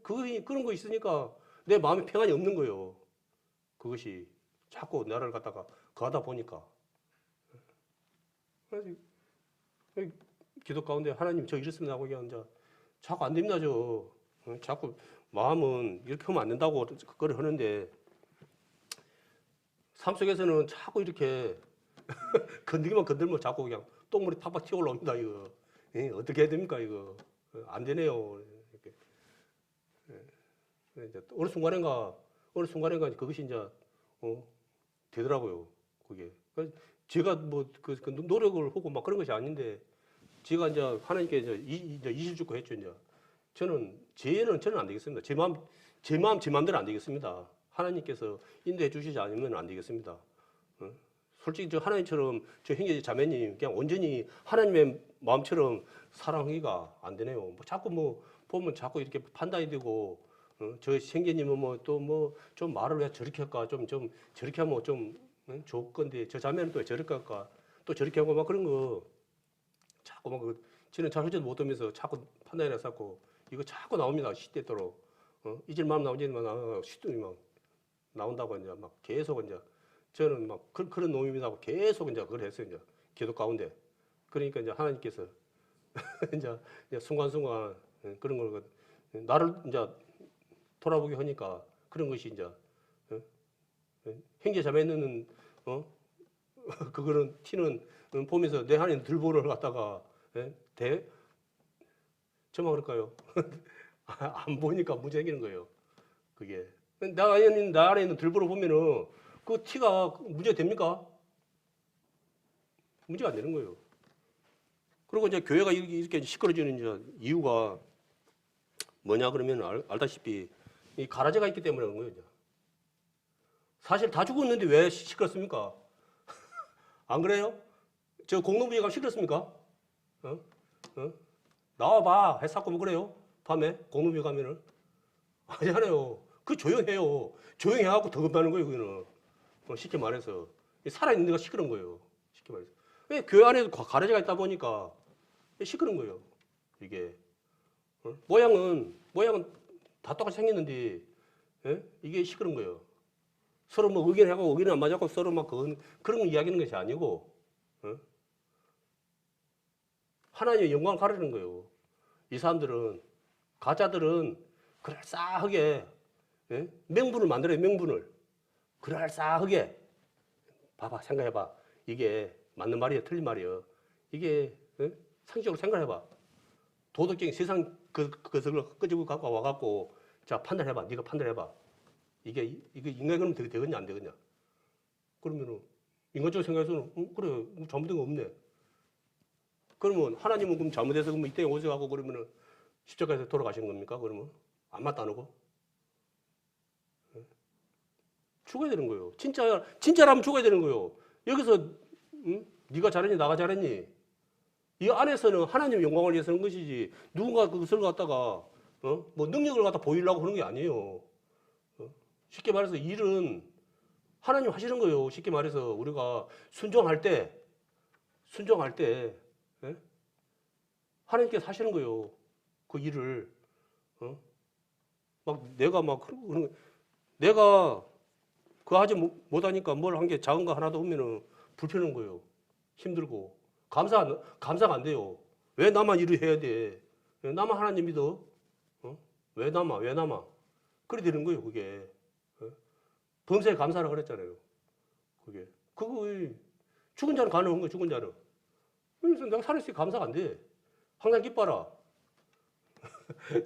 그런 거 있으니까 내 마음에 평안이 없는 거예요. 그것이 자꾸 나를 갖다가 가다 보니까. 그래서 기도 가운데 하나님 저 이랬습니다 하고 이제 자꾸 안 됩니다, 자꾸 마음은 이렇게 하면 안 된다고 그걸 하는데 삶 속에서는 자꾸 이렇게 건드리면 건들면 자꾸 그냥 똥물이 팍팍 튀어 올라옵니다, 이거. 어떻게 해야 됩니까, 이거. 안 되네요. 이렇게. 이제 어느 순간인가 그것이 이제, 되더라고요, 그게. 제가 뭐, 노력을 하고 막 그런 것이 아닌데, 제가 이제 하나님께 이제 이실 주고 했죠, 이제. 저는 안 되겠습니다. 제 마음대로 안 되겠습니다. 하나님께서 인도해 주시지 않으면 안 되겠습니다. 어? 솔직히 저 하나님처럼 저 형제 자매님 그냥 온전히 하나님의 마음처럼 사랑하기가 안 되네요. 뭐 자꾸 뭐 보면 자꾸 이렇게 판단이 되고 저 형제님은 뭐 또 뭐 좀 말을 왜 저렇게 할까 좀 저렇게 하면 좀 좋을 건데 저 자매는 또 왜 저렇게 할까 또 저렇게 하고 막 그런 거 자꾸 막 저는 잘 하지도 못하면서 자꾸 판단이 나서 이거 자꾸 나옵니다. 시대도록 잊을 마음 나오지만 시도이 막 나온다고 이제 막 계속 이제 저는 막 그런 놈입니다 하고 계속 이제 그걸 했어요. 이제 기도 가운데. 그러니까 이제 하나님께서 이제 순간순간 그런 걸 나를 이제 돌아보게 하니까 그런 것이 이제 형제 자매는 그거는 티는 보면서 내 안에 들보를 갖다가 저만 그럴까요? 안 보니까 문제 생기는 거예요. 그게 나 안에 있는 들보를 보면은 그 티가 문제가 됩니까? 문제가 안 되는 거예요. 그리고 이제 교회가 이렇게 시끄러지는 이제 이유가 뭐냐 그러면 알다시피 이 가라지가 있기 때문에 그런 거예요. 이제. 사실 다 죽었는데 왜 시끄럽습니까? 안 그래요? 저 공동부에 가면 시끄럽습니까? 나와봐 했었고 뭐 그래요? 밤에 공동부에 가면은 아니잖아요. 그 조용해요. 조용해갖고 더 급하는 거예요. 그거는 쉽게 말해서 살아있는 데가 시끄러운 거예요. 쉽게 말해서 왜 교회 안에도 가라지가 있다 보니까 시끄러운 거예요. 이게 모양은 다 똑같이 생겼는데 이게 시끄러운 거예요. 서로 뭐 의견하고 의견이 안 맞았고 서로 막 그런 거 이야기하는 것이 아니고 하나님의 영광을 가르는 거예요. 이 사람들은 가짜들은 그럴싸하게 명분을 만들어요. 명분을 그럴싸하게 봐봐 생각해봐 이게 맞는 말이에요 틀린 말이에요. 이게 상식적으로 생각해봐 도덕적인 세상 그것을 끄집어 갖고 와갖고 자 판단해봐 네가 판단해봐 이게 인간이 되겠냐 안 되겠냐 그러면은 인간적으로 생각해서는 그래 잘못된 거 없네. 그러면 하나님은 그럼 잘못해서 그럼 이 땅에 오셔가고 그러면은 십자가에서 돌아가신 겁니까? 그러면 안 맞다는거 죽어야 되는 거예요. 진짜라면 죽어야 되는 거예요. 여기서 네가 잘했니 나가 잘했니 이 안에서는 하나님의 영광을 위해서 하는 것이지 누군가 그것을 갖다가 뭐 능력을 갖다 보이려고 하는 게 아니에요. 쉽게 말해서 일은 하나님 하시는 거예요. 쉽게 말해서 우리가 순종할 때 예? 하나님께서 하시는 거예요. 그 일을 막 내가 그거 하지 못하니까 뭘 한 게 작은 거 하나도 없으면 불편한 거예요. 힘들고 감사가 안 돼요. 왜 나만 일을 해야 돼? 왜 나만 하나님 믿어? 왜 나만? 그래 되는 거예요. 그게 범사에 감사라 그랬잖아요. 그거 죽은 자는 가능한 거예요. 죽은 자는. 그래서 내가 살아있으니 감사가 안 돼. 항상 기뻐라.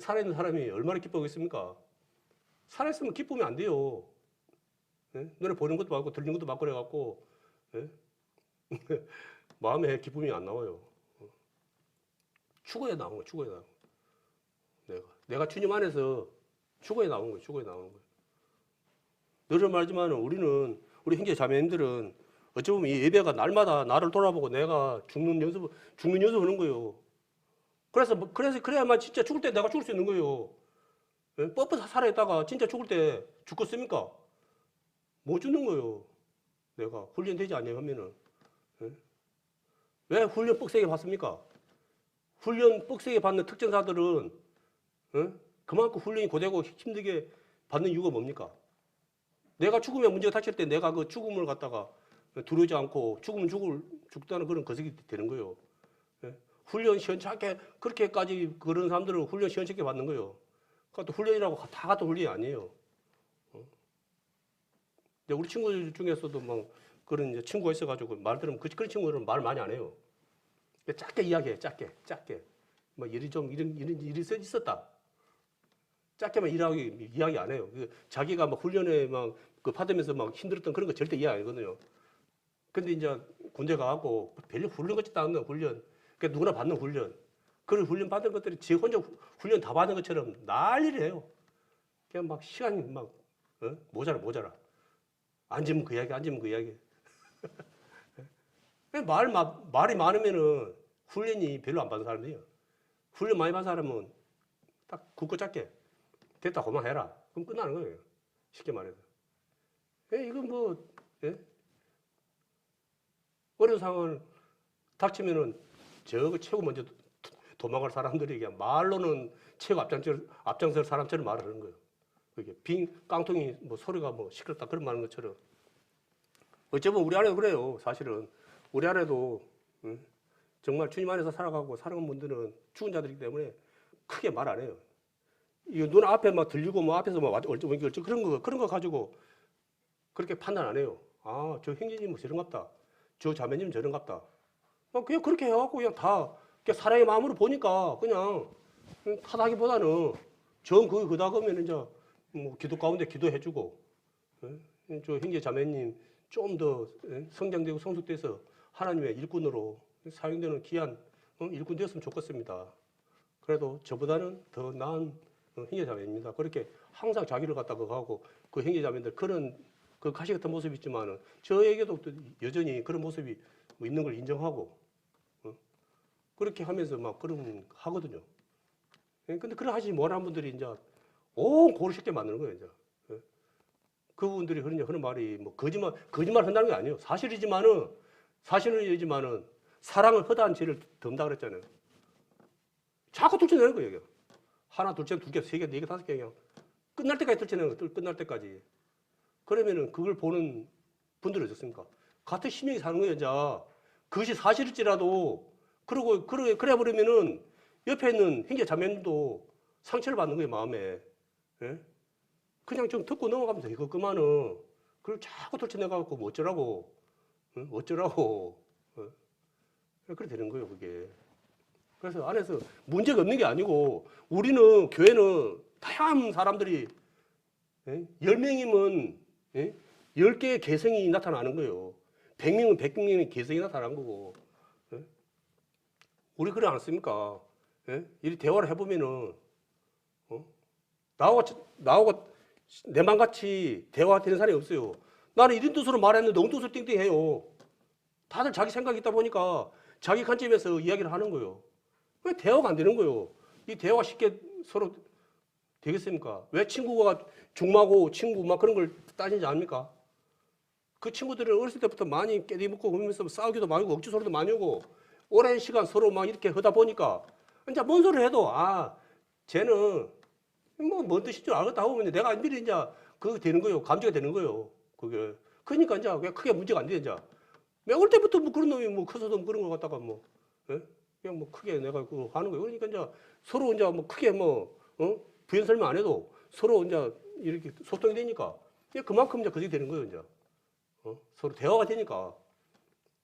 살아있는 사람이 얼마나 기뻐하겠습니까? 살아있으면 기쁘면 안 돼요. 눈에 보는 것도 많고 들리는 것도 많고 그래갖고 마음에 기쁨이 안 나와요. 죽어야 나온 거예요. 죽어야 나온 거예요. 내가 주님 안에서 죽어야 나온 거예요. 죽어야 나온 거예요. 늘 말하지만 우리 형제 자매님들은 어찌 보면 이 예배가 날마다 나를 돌아보고 내가 죽는 연습하는 거예요. 그래야만 진짜 죽을 때 내가 죽을 수 있는 거예요. 뻣뻣 살아있다가 진짜 죽을 때 죽겠습니까? 못 죽는 거예요. 내가 훈련되지 않냐 하면은. 왜 훈련 빡세게 받습니까? 훈련 빡세게 받는 특전사들은 그만큼 훈련이 고되고 힘들게 받는 이유가 뭡니까? 내가 죽으면 문제가 닥칠 때 내가 그 죽음을 갖다가 두려우지 않고 죽으면 죽다는 그런 거석이 되는 거예요. 훈련 시원찮게 그렇게까지 그런 사람들은 훈련 시원찮게 받는 거예요. 그것도 훈련이라고 다 같은 훈련이 아니에요. 우리 친구들 중에서도 막 그런 이제 친구가 있어가지고 말 들으면 그런 친구들은 말 많이 안 해요. 짧게 이야기해, 짧게. 뭐 이런 일이 있었다. 짧게만 이야기 안 해요. 자기가 막 훈련에 막 받으면서 막 힘들었던 그런 거 절대 이야기 안 하거든요. 근데 이제 군대 가갖고 별로 훈련 같지도 않는 훈련. 그러니까 누구나 받는 훈련. 그런 훈련 받은 것들이 지 혼자 훈련 다 받은 것처럼 난리를 해요. 그냥 막 시간이 막 모자라. 앉으면 그 이야기, 앉으면 그 이야기. 말이 많으면은 훈련이 별로 안 받은 사람이에요. 훈련 많이 받은 사람은 딱 굳고 짧게 됐다 그만해라. 그럼 끝나는 거예요. 쉽게 말해서. 이건 뭐 어려운 상황을 닥치면은 저거 최고 먼저 도망갈 사람들에게 말로는 최고 앞장설 사람처럼 말을 하는 거예요. 그게 빈 깡통이 뭐 소리가 뭐 시끄럽다 그런 말 하는 것처럼. 어쩌면 우리 안에도 그래요. 사실은 우리 안에도 정말 주님 안에서 살아가고 사랑하는 분들은 죽은 자들이기 때문에 크게 말 안 해요. 이거 눈 앞에 막 들리고 뭐 앞에서 막 얼쩍 그런 거 가지고 그렇게 판단 안 해요. 아, 저 형제님 뭐 저런갑다. 저 자매님 저런갑다. 그냥 그렇게 해갖고 그냥 다 그냥 사랑의 마음으로 보니까 그냥 타다기보다는 정 그다 그러면 이제 뭐 기도 가운데 기도해주고 저 형제 자매님 좀 더 성장되고 성숙돼서 하나님의 일꾼으로 사용되는 귀한 일꾼 되었으면 좋겠습니다. 그래도 저보다는 더 나은 형제 자매입니다. 그렇게 항상 자기를 갖다가 하고 그 형제 자매들 그런 그 가시 같은 모습이 있지만은 저에게도 또 여전히 그런 모습이 뭐 있는 걸 인정하고 그렇게 하면서 막 그런 하거든요. 근데 그런 하시지 못한 분들이 이제 온 고를 쉽게 만드는 거예요, 이제. 그분들이 하는 말이 뭐 거짓말 한다는 게 아니에요. 사실이지만은 사랑을 허다한 죄를 덤다 그랬잖아요. 자꾸 둘쳐내는 거예요, 이게. 하나, 둘째, 두 개, 세 개, 네 개, 다섯 개 그냥 끝날 때까지 둘쳐내는 거예요. 끝날 때까지. 그러면은 그걸 보는 분들은 어떻습니까? 같은 심령이 사는 거예요, 이제. 그것이 사실일지라도 그래 버리면은 옆에 있는 형제 자매님도 상처를 받는 거예요, 마음에. 예? 그냥 좀 듣고 넘어가면서 이거 그만은 그걸 자꾸 돌쳐내가지고 뭐 어쩌라고 어쩌라고 그렇게 되는 거예요, 그게. 그래서 안에서 문제가 없는 게 아니고 우리는 교회는 다양한 사람들이 10명이면 10개의 개성이 나타나는 거예요. 100명은 100명의 개성이 나타나는 거고. 우리 그래 않습니까? 이 대화를 해보면은 나하고 내 맘같이 대화되는 사람이 없어요. 나는 이런 뜻으로 말했는데 엉 뜻으로 띵띵해요. 다들 자기 생각이 있다 보니까 자기 관점에서 이야기를 하는 거예요. 왜 대화가 안 되는 거예요? 이 대화가 쉽게 서로 되겠습니까? 왜 친구가 중마고 친구 막 그런 걸 따지지 않습니까? 그 친구들은 어렸을 때부터 많이 깨리먹고 그러면서 싸우기도 많이 하고 억지 소리도 많이 오고 오랜 시간 서로 막 이렇게 하다 보니까 이제 뭔 소리를 해도 쟤는 뭔 뜻인 줄 알겠다 하고 내가 미리 이제 그거 되는 거예요. 감지가 되는 거예요. 그게. 그러니까 이제 그냥 크게 문제가 안 돼, 이제. 내가 올 때부터 뭐 그런 놈이 뭐 커서도 그런 거 갖다가 뭐, 그냥 뭐 크게 내가 그거 하는 거예요. 그러니까 이제 서로 이제 뭐 크게 부연 설명 안 해도 서로 이제 이렇게 소통이 되니까 그만큼 이제 그게 되는 거예요, 이제. 서로 대화가 되니까.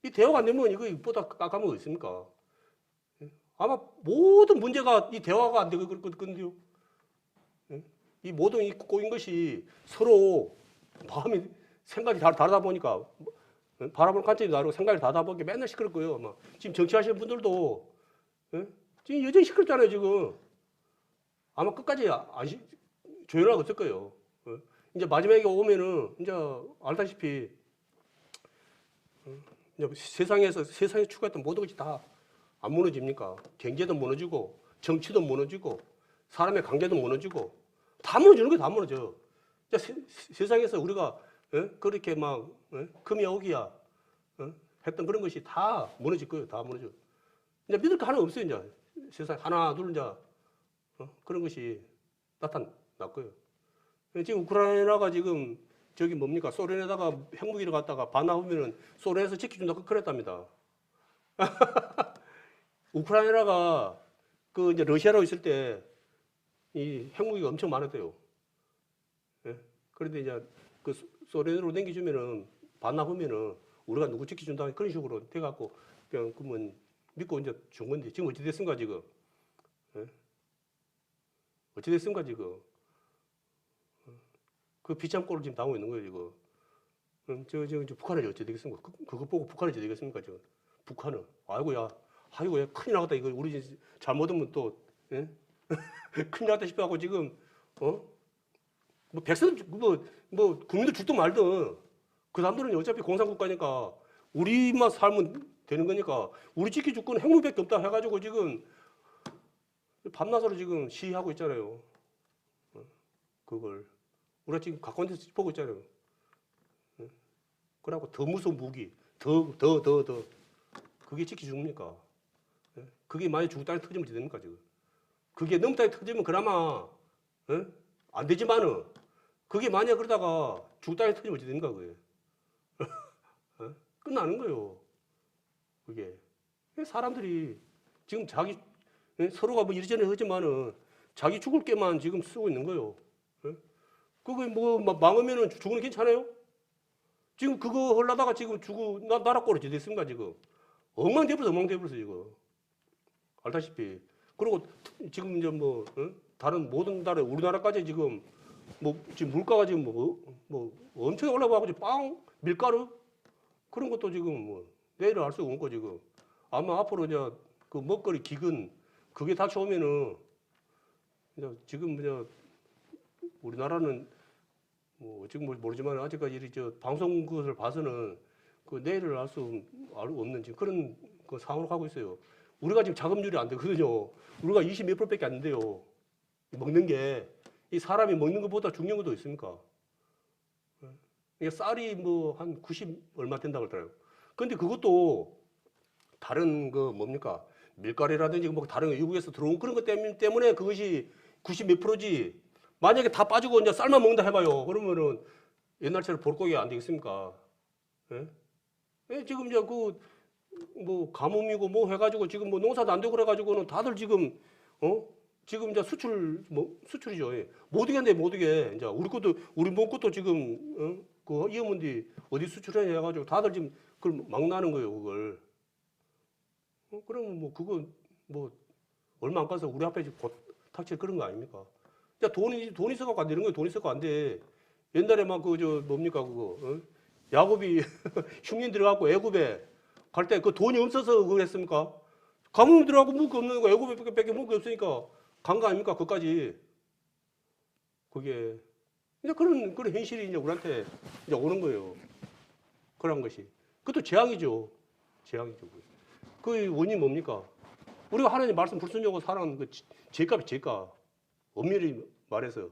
이 대화가 안 되면 이거 보다 깜깜한 거 있습니까? 아마 모든 문제가 이 대화가 안 되고 그런데요. 이 모든 이 꼬인 것이 서로 마음이 생각이 다르다 보니까 바라보는 관점이 다르고 생각이 다르다 보니까 맨날 시끄럽 거예요. 아마 지금 정치하시는 분들도 지금 여전히 시끄럽잖아요. 지금 아마 끝까지 조연하고 없을 거예요. 이제 마지막에 오면은 이제 알다시피 이제 세상에 추구했던 모든 것이 다 안 무너집니까? 경제도 무너지고 정치도 무너지고 사람의 관계도 무너지고 다 무너지는 거예요. 다 무너져. 세상에서 우리가 그렇게 막 금이 오기야 했던 그런 것이 다 무너질 거예요. 다 무너져. 이제 믿을 거 하나 없어요. 이제 세상 하나 둘 이제 그런 것이 나타날 거예요. 지금 우크라이나가 지금 저기 뭡니까? 소련에다가 핵무기를 갖다가 반납하면은 소련에서 지켜준다고 그랬답니다. 우크라이나가 그 이제 러시아로 있을 때 이 핵무기가 엄청 많았대요. 그런데 이제 그 소련으로 넘겨주면은 반납하면은 우리가 누구 지켜준다 그런 식으로 돼갖고 그냥 그러면 믿고 이제 준 건데 지금 어찌 됐습니까 지금? 어찌 됐습니까 지금? 그 비참꼴을 지금 당하고 있는 거예요 지금. 저 북한은 어찌 되겠습니까? 그거 보고 북한은 어찌 되겠습니까 지금? 북한은 아이고야 아이고, 야, 큰일 나겠다. 이거 우리 잘못하면 또, 예? 큰일 나겠다 싶어하고 지금, 뭐, 백성, 국민들 죽든 말든, 그 사람들은 어차피 공산국가니까, 우리만 살면 되는 거니까, 우리 지켜줄 건 핵무기밖에 없다 해가지고 지금, 밤낮으로 지금 시위하고 있잖아요. 그걸. 우리가 지금 가까운 데서 보고 있잖아요. 그러고 더 무서운 무기, 더. 그게 지켜줍니까? 그게 만약 죽을 땅에 터지면 어떻게 됩니까, 지금? 그게 너무 땅에 터지면 그나마, 안 되지만은, 그게 만약 그러다가 죽을 땅에 터지면 어떻게 됩니까, 그게? 끝나는 거예요. 그게. 사람들이 지금 자기, 서로가 뭐 이리저리 하지만은 자기 죽을 게만 지금 쓰고 있는 거예요. 그거 뭐 망하면은 죽는 게 괜찮아요? 지금 그거 하려다가 지금 나라 꼴이 어떻게 됐습니까, 지금? 엉망돼버렸어, 지금. 알다시피. 그리고 지금 이제 뭐, 다른 모든 나라, 우리나라까지 지금 지금 물가가 지금 엄청 올라가고 지금 밀가루? 그런 것도 지금 내일을 알 수가 없고 지금. 아마 앞으로 이제 그 먹거리 기근, 그게 닥쳐오면은, 이제 지금 이제 우리나라는 지금 모르지만 아직까지 방송 그것을 봐서는 그 내일을 알 수 없는 지금 그런 그 상황으로 가고 있어요. 우리가 지금 자급률이 안 되거든요. 우리가 20 몇 %밖에 안 돼요. 먹는 게. 이 사람이 먹는 것보다 중요한 것도 있습니까? 이게 쌀이 한 90 얼마 된다고 그러더라고요. 근데 그것도 다른 뭡니까? 밀가루라든지 다른 외국에서 들어온 그런 것 때문에 그것이 90 몇 %지. 만약에 다 빠지고 이제 쌀만 먹는다 해봐요. 그러면은 옛날처럼 볼거기가 안 되겠습니까? 예? 지금 이제 가뭄이고 해가지고 지금 농사도 안 되고 그래가지고는 다들 지금, 지금 이제 수출이죠. 예. 못 이겠네, 못 이게. 이제 우리 몸 것도 지금, 이어문디 어디 수출해 해가지고 다들 지금 그걸 막 나는 거예요, 그걸. 그러면 그거 얼마 안 가서 우리 앞에 곧 닥칠 그런 거 아닙니까? 야, 돈이 있어갖고 안 되는 거예요. 돈이 있어갖고 안 돼. 옛날에 뭡니까, 그거. 야곱이 흉년 들어갖고 애굽에 갈 때 그 돈이 없어서 그걸 했습니까? 가뭄 들어가고 먹을 게 없는 거, 애굽에 먹을 게 없으니까 간 거 아닙니까? 그까지. 그게. 이제 그런 현실이 이제 우리한테 이제 오는 거예요. 그런 것이. 그것도 재앙이죠. 그 원인이 뭡니까? 우리가 하나님 말씀 불순종하고 살아가는 그 죄값이 죄값. 엄밀히 말해서.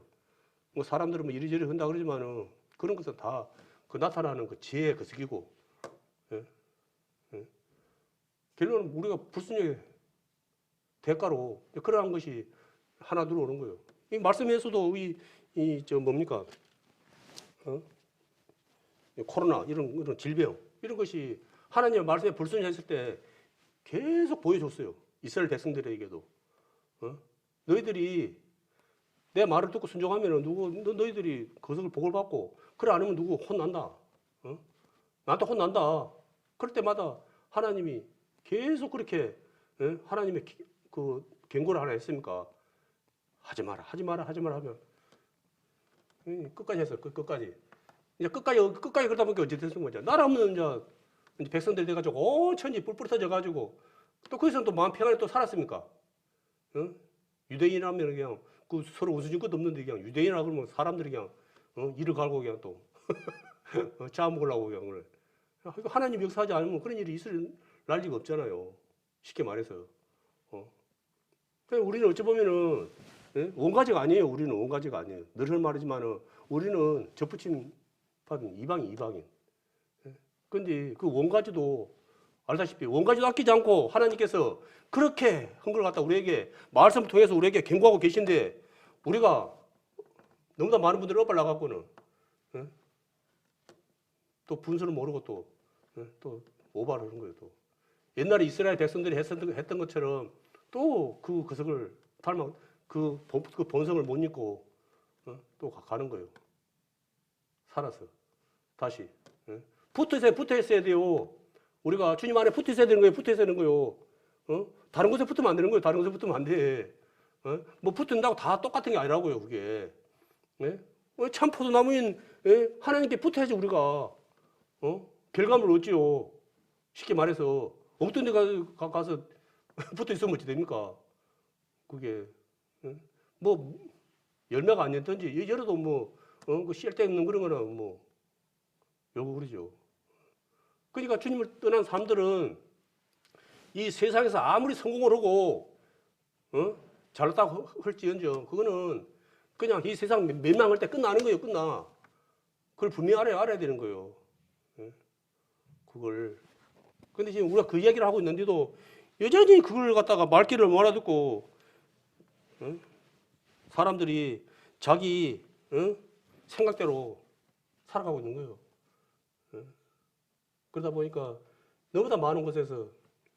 사람들은 이리저리 한다 그러지만은 그런 것은 다 그 나타나는 그 지혜의 그 색이고, 예? 결론은 우리가 불순종의 대가로 그러한 것이 하나 들어오는 거예요. 이 말씀에서도 뭡니까? 코로나, 이런 질병, 이런 것이 하나님의 말씀에 불순종했을 때 계속 보여줬어요. 이스라엘 백성들에게도. 너희들이 내 말을 듣고 순종하면 너희들이 그것을 복을 받고, 그래 안 하면 누구 혼난다. 나한테 혼난다. 그럴 때마다 하나님이 계속 그렇게, 하나님의 그 경고를 하나 했습니까? 하지 마라 하면, 끝까지 했어요. 끝까지. 이제 끝까지 그러다 보니까 어찌 됐습니까? 나라 없는 이제 백성들이 돼가지고 천지 뿔뿔이 터져가지고 또 거기서 또 마음 평안히 또 살았습니까? 유대인이라면 그냥 서로 웃어준 것도 없는데 그냥 유대인이라 그러면 사람들이 그냥 이를 갈고 그냥 또 잡아먹으려고 그냥 그래. 하나님 역사하지 않으면 그런 일이 있을 난리가 없잖아요. 쉽게 말해서. 우리는 어찌 보면은 원가지가 아니에요. 우리는 원가지가 아니에요. 늘 말하지만은 우리는 접붙임 받은 이방인. 근데 그 원가지도 알다시피 원가지도 아끼지 않고 하나님께서 그렇게 한 걸 갖다 우리에게 말씀을 통해서 우리에게 경고하고 계신데 우리가 너무나 많은 분들이 엇발나갖고는 또 분수를 모르고 또 오바를 하는 거예요. 또 옛날에 이스라엘 백성들이 했던 것처럼 또 그 그석을 닮아 그 본성을 못 잊고 또 가는 거예요. 살아서 다시 붙어 있어야 돼요. 우리가 주님 안에 붙어 있어야 되는 거예요. 다른 곳에 붙으면 안 되는 거예요. 다른 곳에 붙으면 안 돼. 붙는다고 다 똑같은 게 아니라고요. 그게. 참 포도나무인 하나님께 붙어야지 우리가 결과물 얻지요. 쉽게 말해서 어떤 데 가서 붙어 있으면 어찌 됩니까? 그게 뭐 열매가 안 냈든지 열어도 그 씨알데 없는 그런 거는 뭐 요거 그러죠. 그러니까 주님을 떠난 사람들은 이 세상에서 아무리 성공을 하고 잘났다고 할지언정 그거는 그냥 이 세상 멸망할 때 끝나는 거예요. 끝나. 그걸 분명히 알아야 되는 거예요. 그걸. 근데 지금 우리가 그 이야기를 하고 있는데도 여전히 그걸 갖다가 말귀를 못 알아듣고 사람들이 자기 생각대로 살아가고 있는 거예요. 그러다 보니까 너무나 많은 곳에서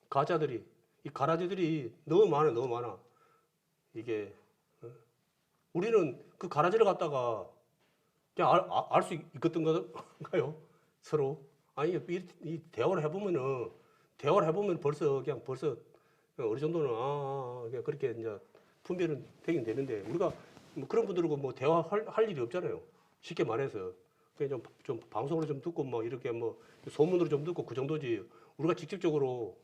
가짜들이, 이 가라지들이 너무 많아. 이게 우리는 그 가라지를 갖다가 그냥 알 수 있겠던가요? 서로. 아니, 이 대화를 해보면 벌써 어느 정도는, 그냥 그렇게 이제 분별은 되긴 되는데, 우리가 뭐 그런 분들하고 뭐 대화할 일이 없잖아요. 쉽게 말해서. 그냥 좀 방송으로 좀 듣고 뭐 이렇게 뭐 소문으로 좀 듣고 그 정도지. 우리가 직접적으로,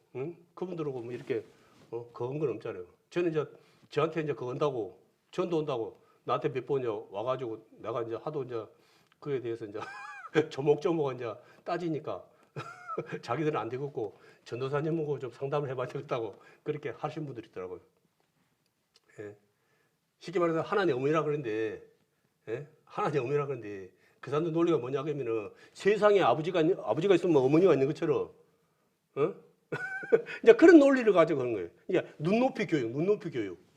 그분들하고 뭐 이렇게, 그건 건 없잖아요. 저는 이제 저한테 이제 그거 온다고, 전도 온다고 나한테 몇 번 와가지고 내가 이제 하도 이제 그에 대해서 이제 조목조목 이제 따지니까 자기들은 안 되겠고 전도사님하고 좀 상담을 해봐야 되겠다고 그렇게 하신 분들이 있더라고요. 예. 쉽게 말해서 하나님 어머니라 그러는데, 하나님 어머니라 그러는데 그 사람들 논리가 뭐냐 그러면은 세상에 아버지가 있으면 어머니가 있는 것처럼, 이제 그런 논리를 가지고 그런 거예요. 이제 눈높이 교육.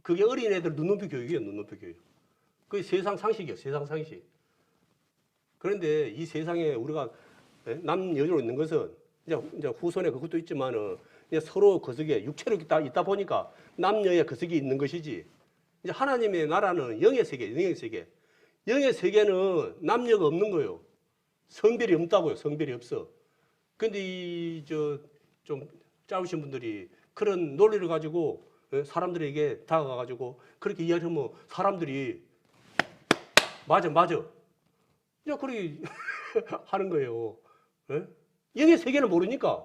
그게 어린애들 눈높이 교육이에요, 눈높이 교육. 그게 세상 상식이에요, 세상 상식. 그런데 이 세상에 우리가 남녀로 있는 것은 이제 후손에 그것도 있지만은 이제 서로 거석에 육체로 있다 보니까 남녀의 거석이 있는 것이지. 이제 하나님의 나라는 영의 세계. 영의 세계는 남녀가 없는 거예요. 성별이 없다고요. 성별이 없어. 근데 좀 짜우신 분들이 그런 논리를 가지고 사람들에게 다가가가지고 그렇게 이야기하면 사람들이 맞아. 이제 그렇게 하는 거예요. 영의 세계를 모르니까.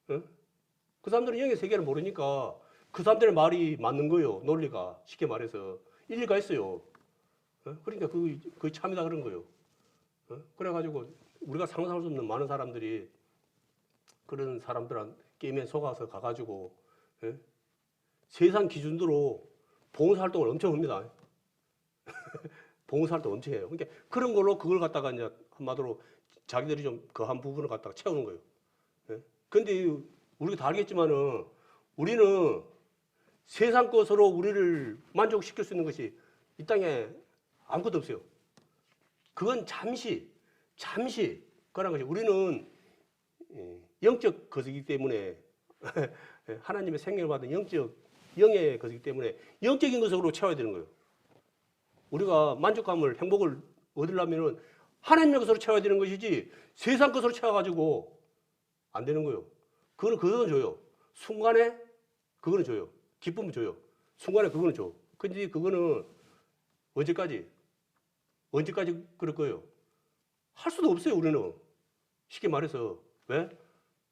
그 사람들은 영의 세계를 모르니까 그 사람들의 말이 맞는 거예요. 논리가. 쉽게 말해서. 일리가 있어요. 그러니까 그게 참이다 그런 거예요. 그래가지고 우리가 상상할 수 없는 많은 사람들이 그런 사람들한 게임에 속아서 가가지고 세상 기준으로 봉사활동을 엄청 합니다. 봉사활동 엄청 해요. 그러니까 그런 걸로 그걸 갖다가 이제 한마디로 자기들이 좀 거한 부분을 갖다가 채우는 거예요. 근데 우리가 다 알겠지만은 우리는 세상 것으로 우리를 만족시킬 수 있는 것이 이 땅에 아무것도 없어요. 그건 잠시 그런 것이 우리는 영적 것이기 때문에 하나님의 생명을 받은 영의 것이기 때문에 영적인 것으로 채워야 되는 거예요. 우리가 만족감을, 행복을 얻으려면은 하나님의 것으로 채워야 되는 것이지 세상 것으로 채워가지고 안 되는 거예요. 그거는 줘요. 순간에 그거는 줘요. 기쁨을 줘요. 순간에 그거는 줘. 근데 그거는 언제까지 그럴 거예요? 할 수도 없어요, 우리는. 쉽게 말해서. 왜?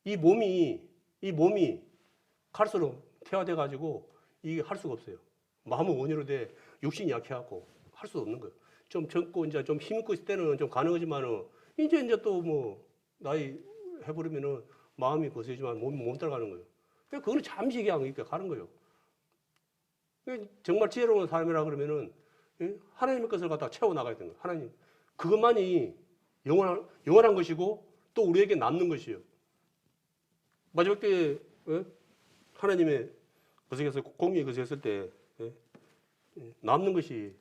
이 몸이 칼처럼 태화돼가지고 이게 할 수가 없어요. 마음은 원유로 돼, 육신이 약해갖고 할 수 없는 거예요. 좀 젊고 이제 좀 힘있고 있을 때는 좀 가능하지만은 이제 또 뭐 나이 해버리면은 마음이 거세지만 몸 따라가는 거예요. 그거는 잠시 그냥 이렇게 가는 거예요. 정말 지혜로운 사람이라 그러면은 하나님의 것을 갖다 채워 나가야 되는 거예요. 하나님 그것만이 영원한 것이고 또 우리에게 남는 것이에요. 마지막 때 하나님의 거석에서 공의의 거석했을 때 남는 것이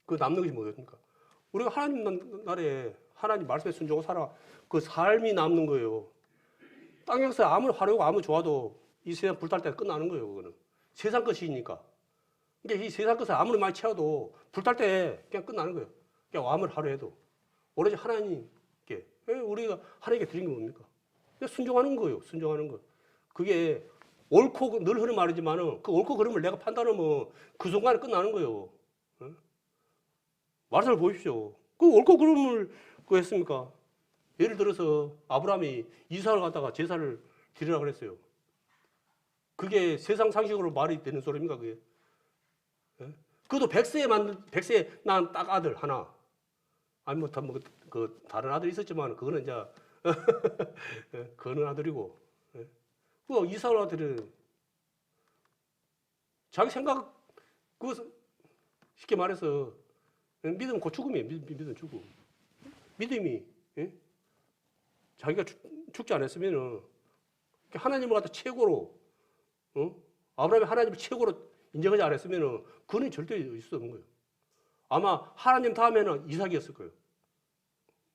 그 남는 것이 뭐였습니까? 우리가 하나님 나라에 하나님 말씀에 순종하고 살아 그 삶이 남는 거예요. 땅에서 아무리 화려하고 아무리 좋아도 이 세상 불탈 때 끝나는 거예요. 그거는 세상 것이니까. 그러니까 이 세상 것을 아무리 많이 채워도 불탈 때 그냥 끝나는 거예요. 그냥 아무리 화려해도 오로지 하나님께 우리가 하나님께 드린 게 뭡니까? 그냥 순종하는 거예요. 순종하는 거. 그게 옳고 늘 하는 말이지만은 그 옳고 그름을 내가 판단하면 그 순간에 끝나는 거예요. 말씀을 보십시오. 그 옳고 그름을 했습니까? 예를 들어서 아브라함이 이삭을 갖다가 제사를 드리라 그랬어요. 그게 세상 상식으로 말이 되는 소리입니까, 그게? 예? 그것도 100세에 난 딱 아들 하나. 아니, 그, 다른 아들이 있었지만, 그거는 이제, 예, 그거는 아들이고. 예. 그 이삭을 아들은 자기 생각, 그, 쉽게 말해서, 믿음은 곧 죽음이에요. 믿음 죽음. 믿음이, 예? 자기가 죽지 않았으면은, 하나님을 갖다 최고로, 아브라함이 하나님을 최고로 인정하지 않았으면은, 그는 절대 있을 수 없는 거예요. 아마 하나님 다음에는 이삭이었을 거예요.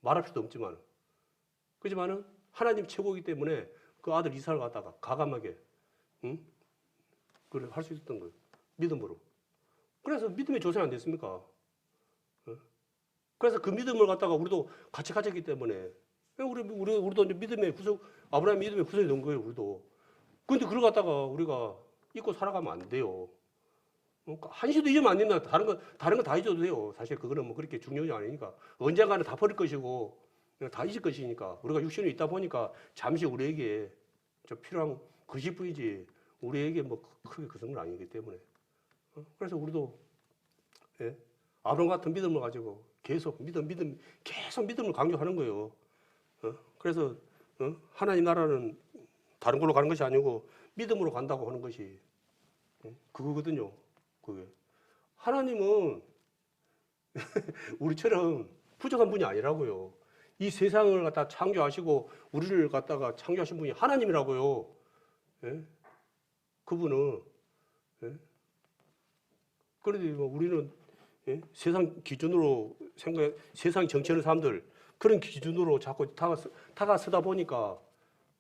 말할 필요도 없지만. 그렇지만은 하나님 최고이기 때문에 그 아들 이삭을 갖다가 가감하게, 그걸 할 수 있었던 거예요. 믿음으로. 그래서 믿음의 조상이 안 됐습니까? 그래서 그 믿음을 갖다가 우리도 같이 가졌기 때문에 우리도 이제 믿음의 구석, 아브라함 믿음의 구석이 된 거예요, 우리도. 그런데 그걸 갖다가 우리가 잊고 살아가면 안 돼요. 한시도 잊으면 안 된다. 다른 거 다 잊어도 돼요. 사실 그거는 뭐 그렇게 중요하지 않으니까. 언젠가는 다 버릴 것이고, 다 잊을 것이니까. 우리가 육신에 있다 보니까 잠시 우리에게 좀 필요한 것일 뿐이지, 우리에게 뭐 크게 그 성은 아니기 때문에. 그래서 우리도, 예? 아브라함 같은 믿음을 가지고 계속 믿음을 강조하는 거예요. 그래서, 하나님 나라는 다른 걸로 가는 것이 아니고 믿음으로 간다고 하는 것이 그거거든요. 그게. 하나님은 우리처럼 부족한 분이 아니라고요. 이 세상을 갖다 창조하시고 우리를 갖다가 창조하신 분이 하나님이라고요. 예? 그분은. 예? 그런데 뭐 우리는, 예? 세상 기준으로 세상 정치하는 사람들 그런 기준으로 자꾸 다가서다 보니까,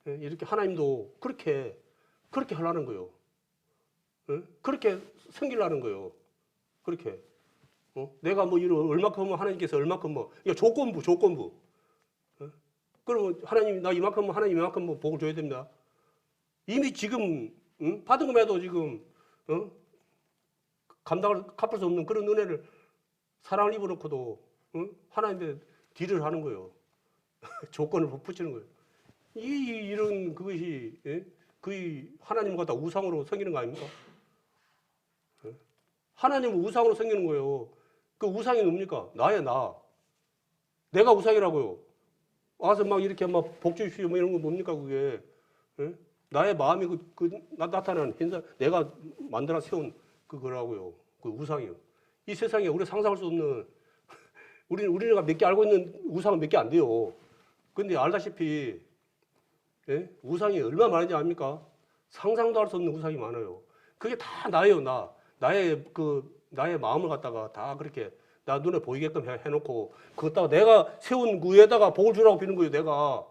예? 이렇게 하나님도 그렇게 하려는 거예요. 예? 그렇게 섬기려는 거예요. 그렇게. 내가 뭐 이런 얼마큼 하면 하나님께서 얼마큼 뭐, 이거 조건부. 그러면 하나님, 나 이만큼 하나님 이만큼 뭐 복을 줘야 됩니다. 이미 지금, 받은 것에도 지금, 갚을 수 없는 그런 은혜를 사랑을 입어놓고도, 하나님께 딜을 하는 거예요. 조건을 붙이는 거예요. 이런 그것이, 예? 거의 하나님 갖다 우상으로 섬기는 거 아닙니까? 하나님을 우상으로 섬기는 거예요. 그 우상이 뭡니까? 나야, 나. 내가 우상이라고요. 와서 막 이렇게 막 복 주십시오 뭐 이런 거 뭡니까, 그게. 예? 나의 마음이 나타나는 현상, 내가 만들어 세운 그거라고요. 그 우상이요. 이 세상에 우리가 상상할 수 없는, 우리가 몇 개 알고 있는 우상은 몇 개 안 돼요. 근데 알다시피, 예? 우상이 얼마나 많은지 압니까? 상상도 할 수 없는 우상이 많아요. 그게 다 나예요, 나. 나의 마음을 갖다가 다 그렇게 나 눈에 보이게끔 해놓고, 그것다가 내가 세운 구에다가 복을 주라고 비는 거예요, 내가.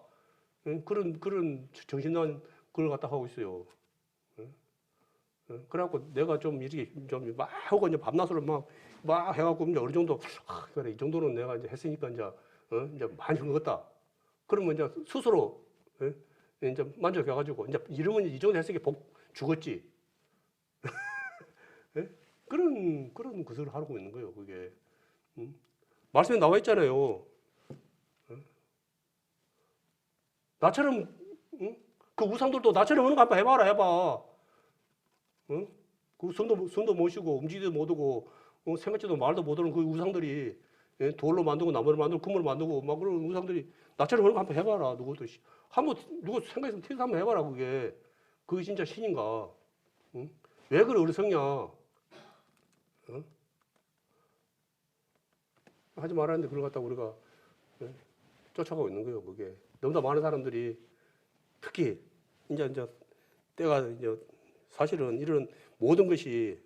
그런 정신난 그걸 갖다 하고 있어요. 그래갖고 내가 좀 이렇게 좀 막 하고 이제 밤낮으로 막 해갖고 이제 어느 정도, 그래, 이 정도는 내가 이제 했으니까 이제 많이 흥었다. 그러면 이제 스스로, 이제 만족해가지고, 이제 이러면 이 정도 했으니까 복 죽었지. 예? 그런 것을 하고 있는 거예요, 그게. 말씀에 나와 있잖아요. 나처럼, 그 우상들도 나처럼 하는 거 한번 해봐. 그 손도 못 쉬고, 움직이지도 못하고, 생각지도 말도 못하는 그 우상들이, 예? 돌로 만들고, 나무로 만들고, 금으로 만들고, 막 그런 우상들이 나처럼 하는 거 한번 해봐라, 누구도. 누구 생각했으면 티서 한번 해봐라, 그게. 그게 진짜 신인가. 왜 그래, 어리석냐. 하지 말았는데 그걸 갖다가 우리가, 예? 쫓아가고 있는 거예요, 그게. 너무나 많은 사람들이 특히 이제 때가 이제 사실은 이런 모든 것이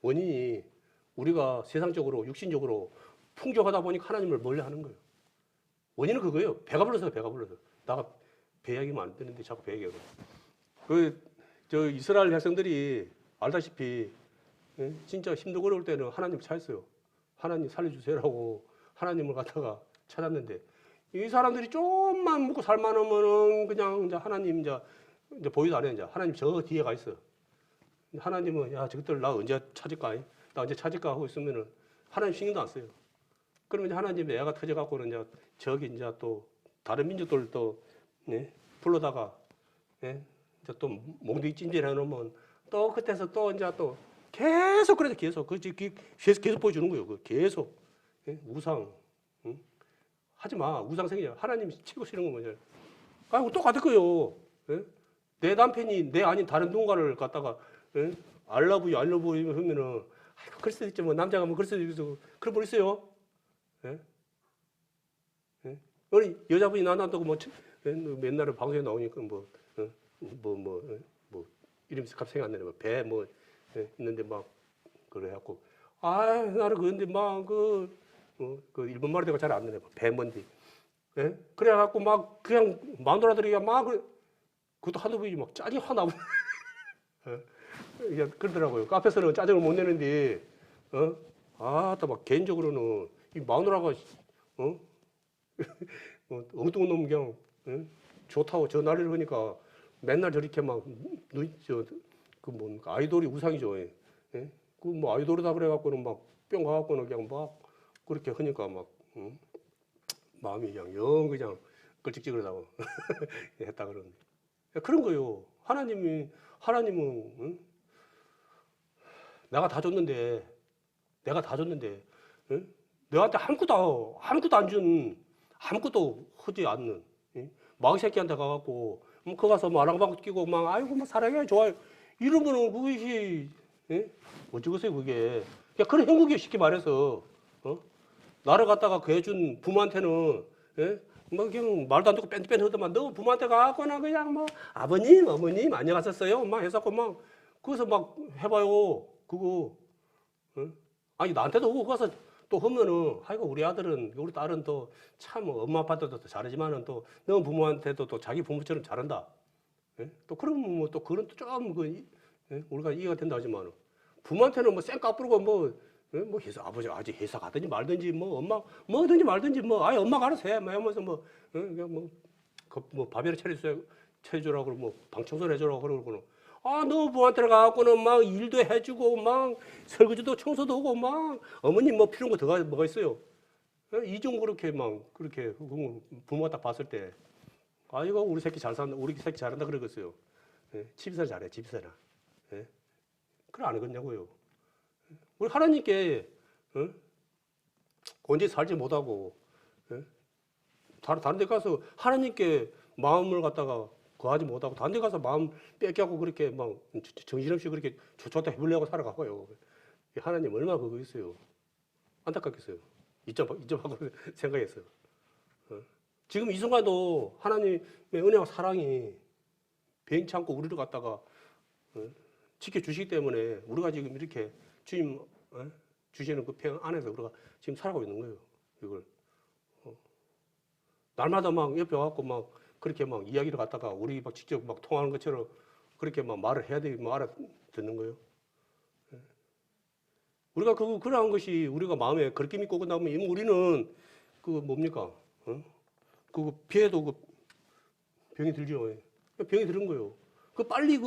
원인이 우리가 세상적으로 육신적으로 풍족하다 보니까 하나님을 멀리 하는 거예요. 원인은 그거예요. 배가 불러서. 나가 배 이야기면 안 되는데 자꾸 배 얘기하고. 저 이스라엘 백성들이 알다시피, 예? 진짜 힘들고 어려울 때는 하나님 찾았어요. 하나님 살려주세요라고 하나님을 갖다가 찾았는데, 이 사람들이 좀만 먹고 살만하면은 그냥 이제 하나님 이제 보이도 안 해. 이제 하나님 저 뒤에 가 있어. 하나님은 야, 저것들 나 언제 찾을까? 나 언제 찾을까? 하고 있으면은 하나님 신경도 안 써요. 그러면 이제 하나님 애가 터져갖고는 이제 저기 이제 또 다른 민족들도, 네? 불러다가, 예? 이제 또 몽둥이 찜질해 놓으면 또 그때서 또 이제 또 계속 그래서 계속 계속 보여주는 거예요. 그 계속 예? 우상 응? 하지 마. 우상 생겨. 하나님이 치고 싫은 건 뭐냐? 아, 똑같을 거예요. 예? 내 남편이 내 아닌 다른 누군가를 갖다가 예? 알라브유 하면은 아이고, 그럴 수도 있지 뭐 남자가 뭐 그럴 수도 있어. 그런 분 있어요? 예? 예? 우리 여자분이 나한테 뭐 맨날에 방송에 나오니까 뭐 이름이 갑자기 생각 안 나네. 배뭐 있는데 막 그래갖고 나는 그런데 그 일본 말이 내가 잘 안 되네. 배 뭔지. 예? 그래갖고 막 그냥 마누라들이 막 그것도 한두 번이 막 짜증이 확 나고 예? 그러더라고요. 카페에서는 짜증을 못 내는데 또 막 개인적으로는 이 마누라가 엉뚱한 놈 그냥 좋다고 저 난리를 하니까 맨날 저렇게 아이돌이 우상이죠. 예? 그 뭐 아이돌이다 그래갖고는 막 뿅 가갖고는 그냥 막 그렇게 하니까 막 마음이 그냥 끌찍찌그러다고 했다 그러는데 그런 거요. 하나님은 내가 다 줬는데 응? 너한테 아무것도 안 준 아무것도 하지 않는 마귀 새끼한테 가갖고 그 가서 아랑방 끼고 아이고 뭐 사랑해 좋아요 이러면은 그것이 어쩌겠어요 그게 그냥 그런 형국이에요. 쉽게 말해서 나를 갖다가 구해준 부모한테는 뭐 그냥 말도 안 듣고 뺀뺀 하더만 너 부모한테 가거나 그냥 뭐 아버님 어머님 안녕하셨어요 막 해서 거기서 막 해봐요 그거 아니 나한테도 오고 가서 또 하면은 아이고 우리 아들은 우리 딸은 또 참 엄마 아빠한테도 잘하지만은 또 너 부모한테도 또 자기 부모처럼 잘한다. 또 그러면 뭐 또 그런 좀 우리가 이해가 된다 하지만 부모한테는 뭐 쌩까 부르고 뭐 회사 아버지 회사 가든지 말든지 뭐 엄마 뭐든지 말든지 뭐 아예 엄마가 알아서 해. 뭐 하면서 그냥 밥이나 차려주라고 뭐 방 청소를 해주라고 그러고는 너 부모한테 가갖고는 막 일도 해주고 막 설거지도 청소도 하고 막 어머님 뭐 필요한 거 더 뭐가 있어요. 이종 그렇게 그렇게 부모가 딱 봤을 때 이거 우리 새끼 잘 산다 우리 새끼 잘한다 그러겠어요. 집에서 잘해 집에서나. 그래 안 하겠냐고요. 우리 하나님께 언제 살지 못하고 다른 데 가서 하나님께 마음을 갖다가 구하지 못하고 다른 데 가서 마음 뺏겨갖고 그렇게 막 정신없이 그렇게 좋다 해보려고 살아가고요. 하나님 얼마나 그거 있어요. 안타깝겠어요. 이점하고 생각했어요. 지금 이 순간도 하나님의 은혜와 사랑이 변치 않고 우리를 갖다가 지켜주시기 때문에 우리가 지금 이렇게 주님 주시는 그 평 안에서 우리가 지금 살아가고 있는 거예요. 이걸 날마다 막 옆에 와갖고 그렇게 이야기를 갖다가 우리 직접 통하는 것처럼 그렇게 말을 해야 되고 알아듣는 거예요. 우리가 그러한 것이 우리가 마음에 그렇게 믿고 끝나면 우리는 뭡니까? 피해도 병이 들죠. 병이 드는 거예요. 빨리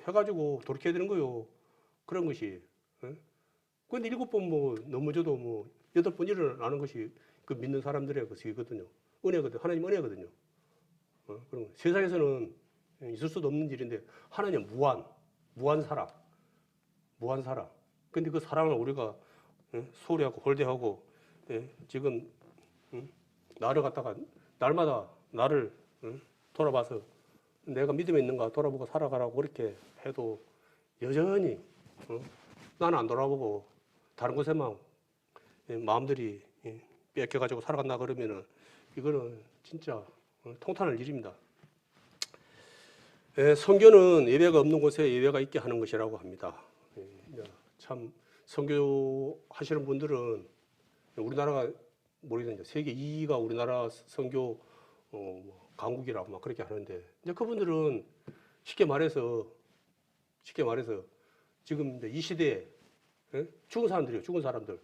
해가지고 돌이켜야 되는 거예요. 그런 것이. 그런데 7번 넘어져도 8번 일어나는 것이 믿는 사람들의 것이거든요. 은혜거든요. 하나님 은혜거든요. 그럼 세상에서는 있을 수도 없는 일인데 하나님 무한 사랑. 근데 그 사랑을 우리가 소홀히 하고 홀대하고 지금 나를 갖다가 날마다 나를 돌아봐서 내가 믿음에 있는가 돌아보고 살아가라고 그렇게 해도 여전히 나는 안 돌아보고 다른 곳에만 마음들이 뺏겨가지고 살아간다 그러면은 이거는 진짜 통탄할 일입니다. 선교는 예배가 없는 곳에 예배가 있게 하는 것이라고 합니다. 참 선교 하시는 분들은 우리나라가 모르겠는데 세계 2위가 우리나라 선교 강국이라고 그렇게 하는데 이제 그분들은 쉽게 말해서 지금 이제 이 시대에 죽은 사람들이에요. 죽은 사람들.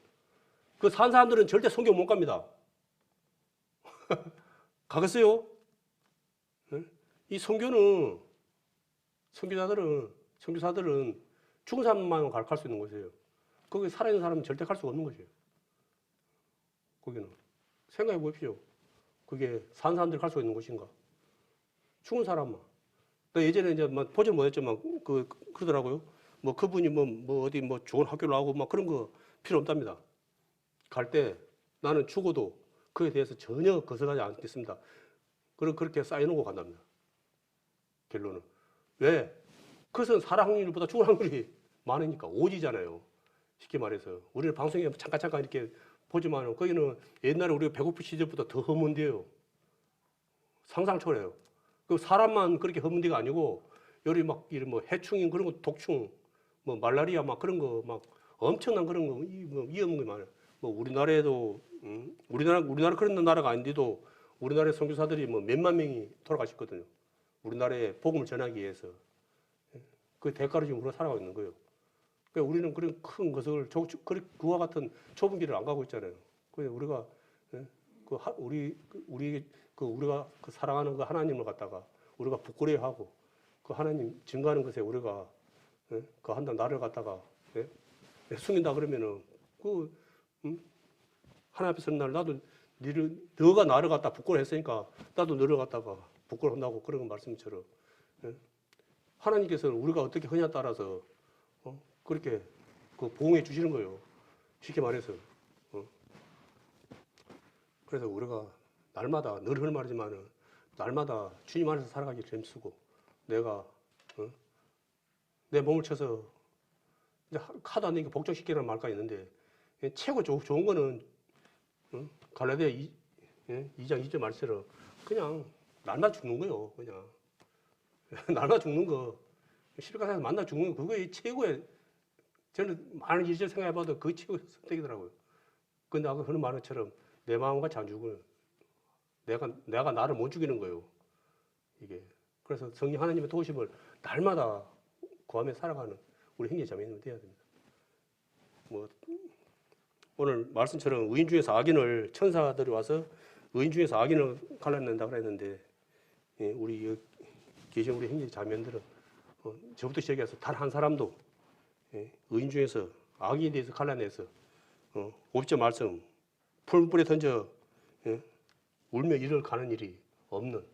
그 산 사람들은 절대 선교 못 갑니다. 가겠어요? 이 선교사들은 죽은 사람만 갈 수 있는 곳이에요. 거기 살아있는 사람은 절대 갈 수가 없는 것이에요. 거기는. 생각해 보십시오. 그게 산 사람들이 갈 수 있는 곳인가? 죽은 사람만. 또 예전에 이제 막 보질 못했지만 그러더라고요. 뭐 그분이 뭐 어디 뭐 좋은 학교를 나오고 막 그런 거 필요 없답니다. 갈 때 나는 죽어도 그에 대해서 전혀 거스르지 않겠습니다. 그렇게 쌓여놓고 간답니다. 결론은. 왜? 그것은 살아 확률보다 죽을 확률이 많으니까 오지잖아요. 쉽게 말해서. 우리는 방송에 잠깐 이렇게 보지만 거기는 옛날에 우리가 배고프 시절보다 더 허문데요. 상상 초월해요. 그 사람만 그렇게 허문데가 아니고 여기 막 이런 뭐 해충인 그런 거 독충, 뭐 말라리아 막 그런 거 막 엄청난 그런 거 뭐 위험한 게 많아요. 뭐 우리나라에도 우리나라 그런 나라가 아닌데도 우리나라의 선교사들이 뭐 몇만 명이 돌아가셨거든요. 우리나라에 복음을 전하기 위해서. 그 대가로 지금 우리가 살아가고 있는 거예요. 그러니까 우리는 그런 큰 것을 그와 같은 좁은 길을 안 가고 있잖아요. 그래서 우리가 우리가 그 사랑하는 그 하나님을 갖다가 우리가 부끄러워하고 그 하나님 증거하는 것에 우리가 그 한다 나를 갖다가 숨긴다 그러면은 하나님 앞에 서는 날 나도 너가 나를 갖다 부끄러워했으니까 나도 너를 갖다가 부끄러워한다고 그런 말씀처럼 하나님께서는 우리가 어떻게 하냐에 따라서 그렇게 보응해 주시는 거예요. 쉽게 말해서. 그래서 우리가 날마다 늘 하는 말이지만은 날마다 주님 안에서 살아가기 힘쓰고 내가 내 몸을 쳐서 이제 하도 안 되니까 복종시키라는 말까지 있는데 최고 좋은 거는 갈라디아 2장 2절 말씀처럼 그냥 날마다 죽는 거예요. 그냥 날마다 죽는 거 십자가에서 만나 죽는 거 그거의 최고의 저는 많은 일절 생각해봐도 그 최고의 선택이더라고요. 근데 아까 그런 말처럼 내 마음같이 안 죽어요. 내가 나를 못 죽이는 거예요. 이게. 그래서 성령 하나님의 도우심을 날마다 구하며 살아가는 우리 형제 자매님이 되어야 됩니다. 뭐 오늘 말씀처럼 의인 중에서 악인을 천사들이 와서 의인 중에서 악인을 갈라낸다 그랬는데 우리 계신 우리 형제 자매들은 저부터 시작해서 단 한 사람도 의인 중에서 악인에 대해서 갈라내서 50절 말씀 풀불에 던져 울며 이를 가는 일이 없는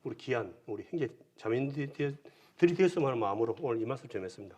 우리 귀한 우리 형제 자매들이 되었으면 하는 마음으로 오늘 이 말씀 전했습니다.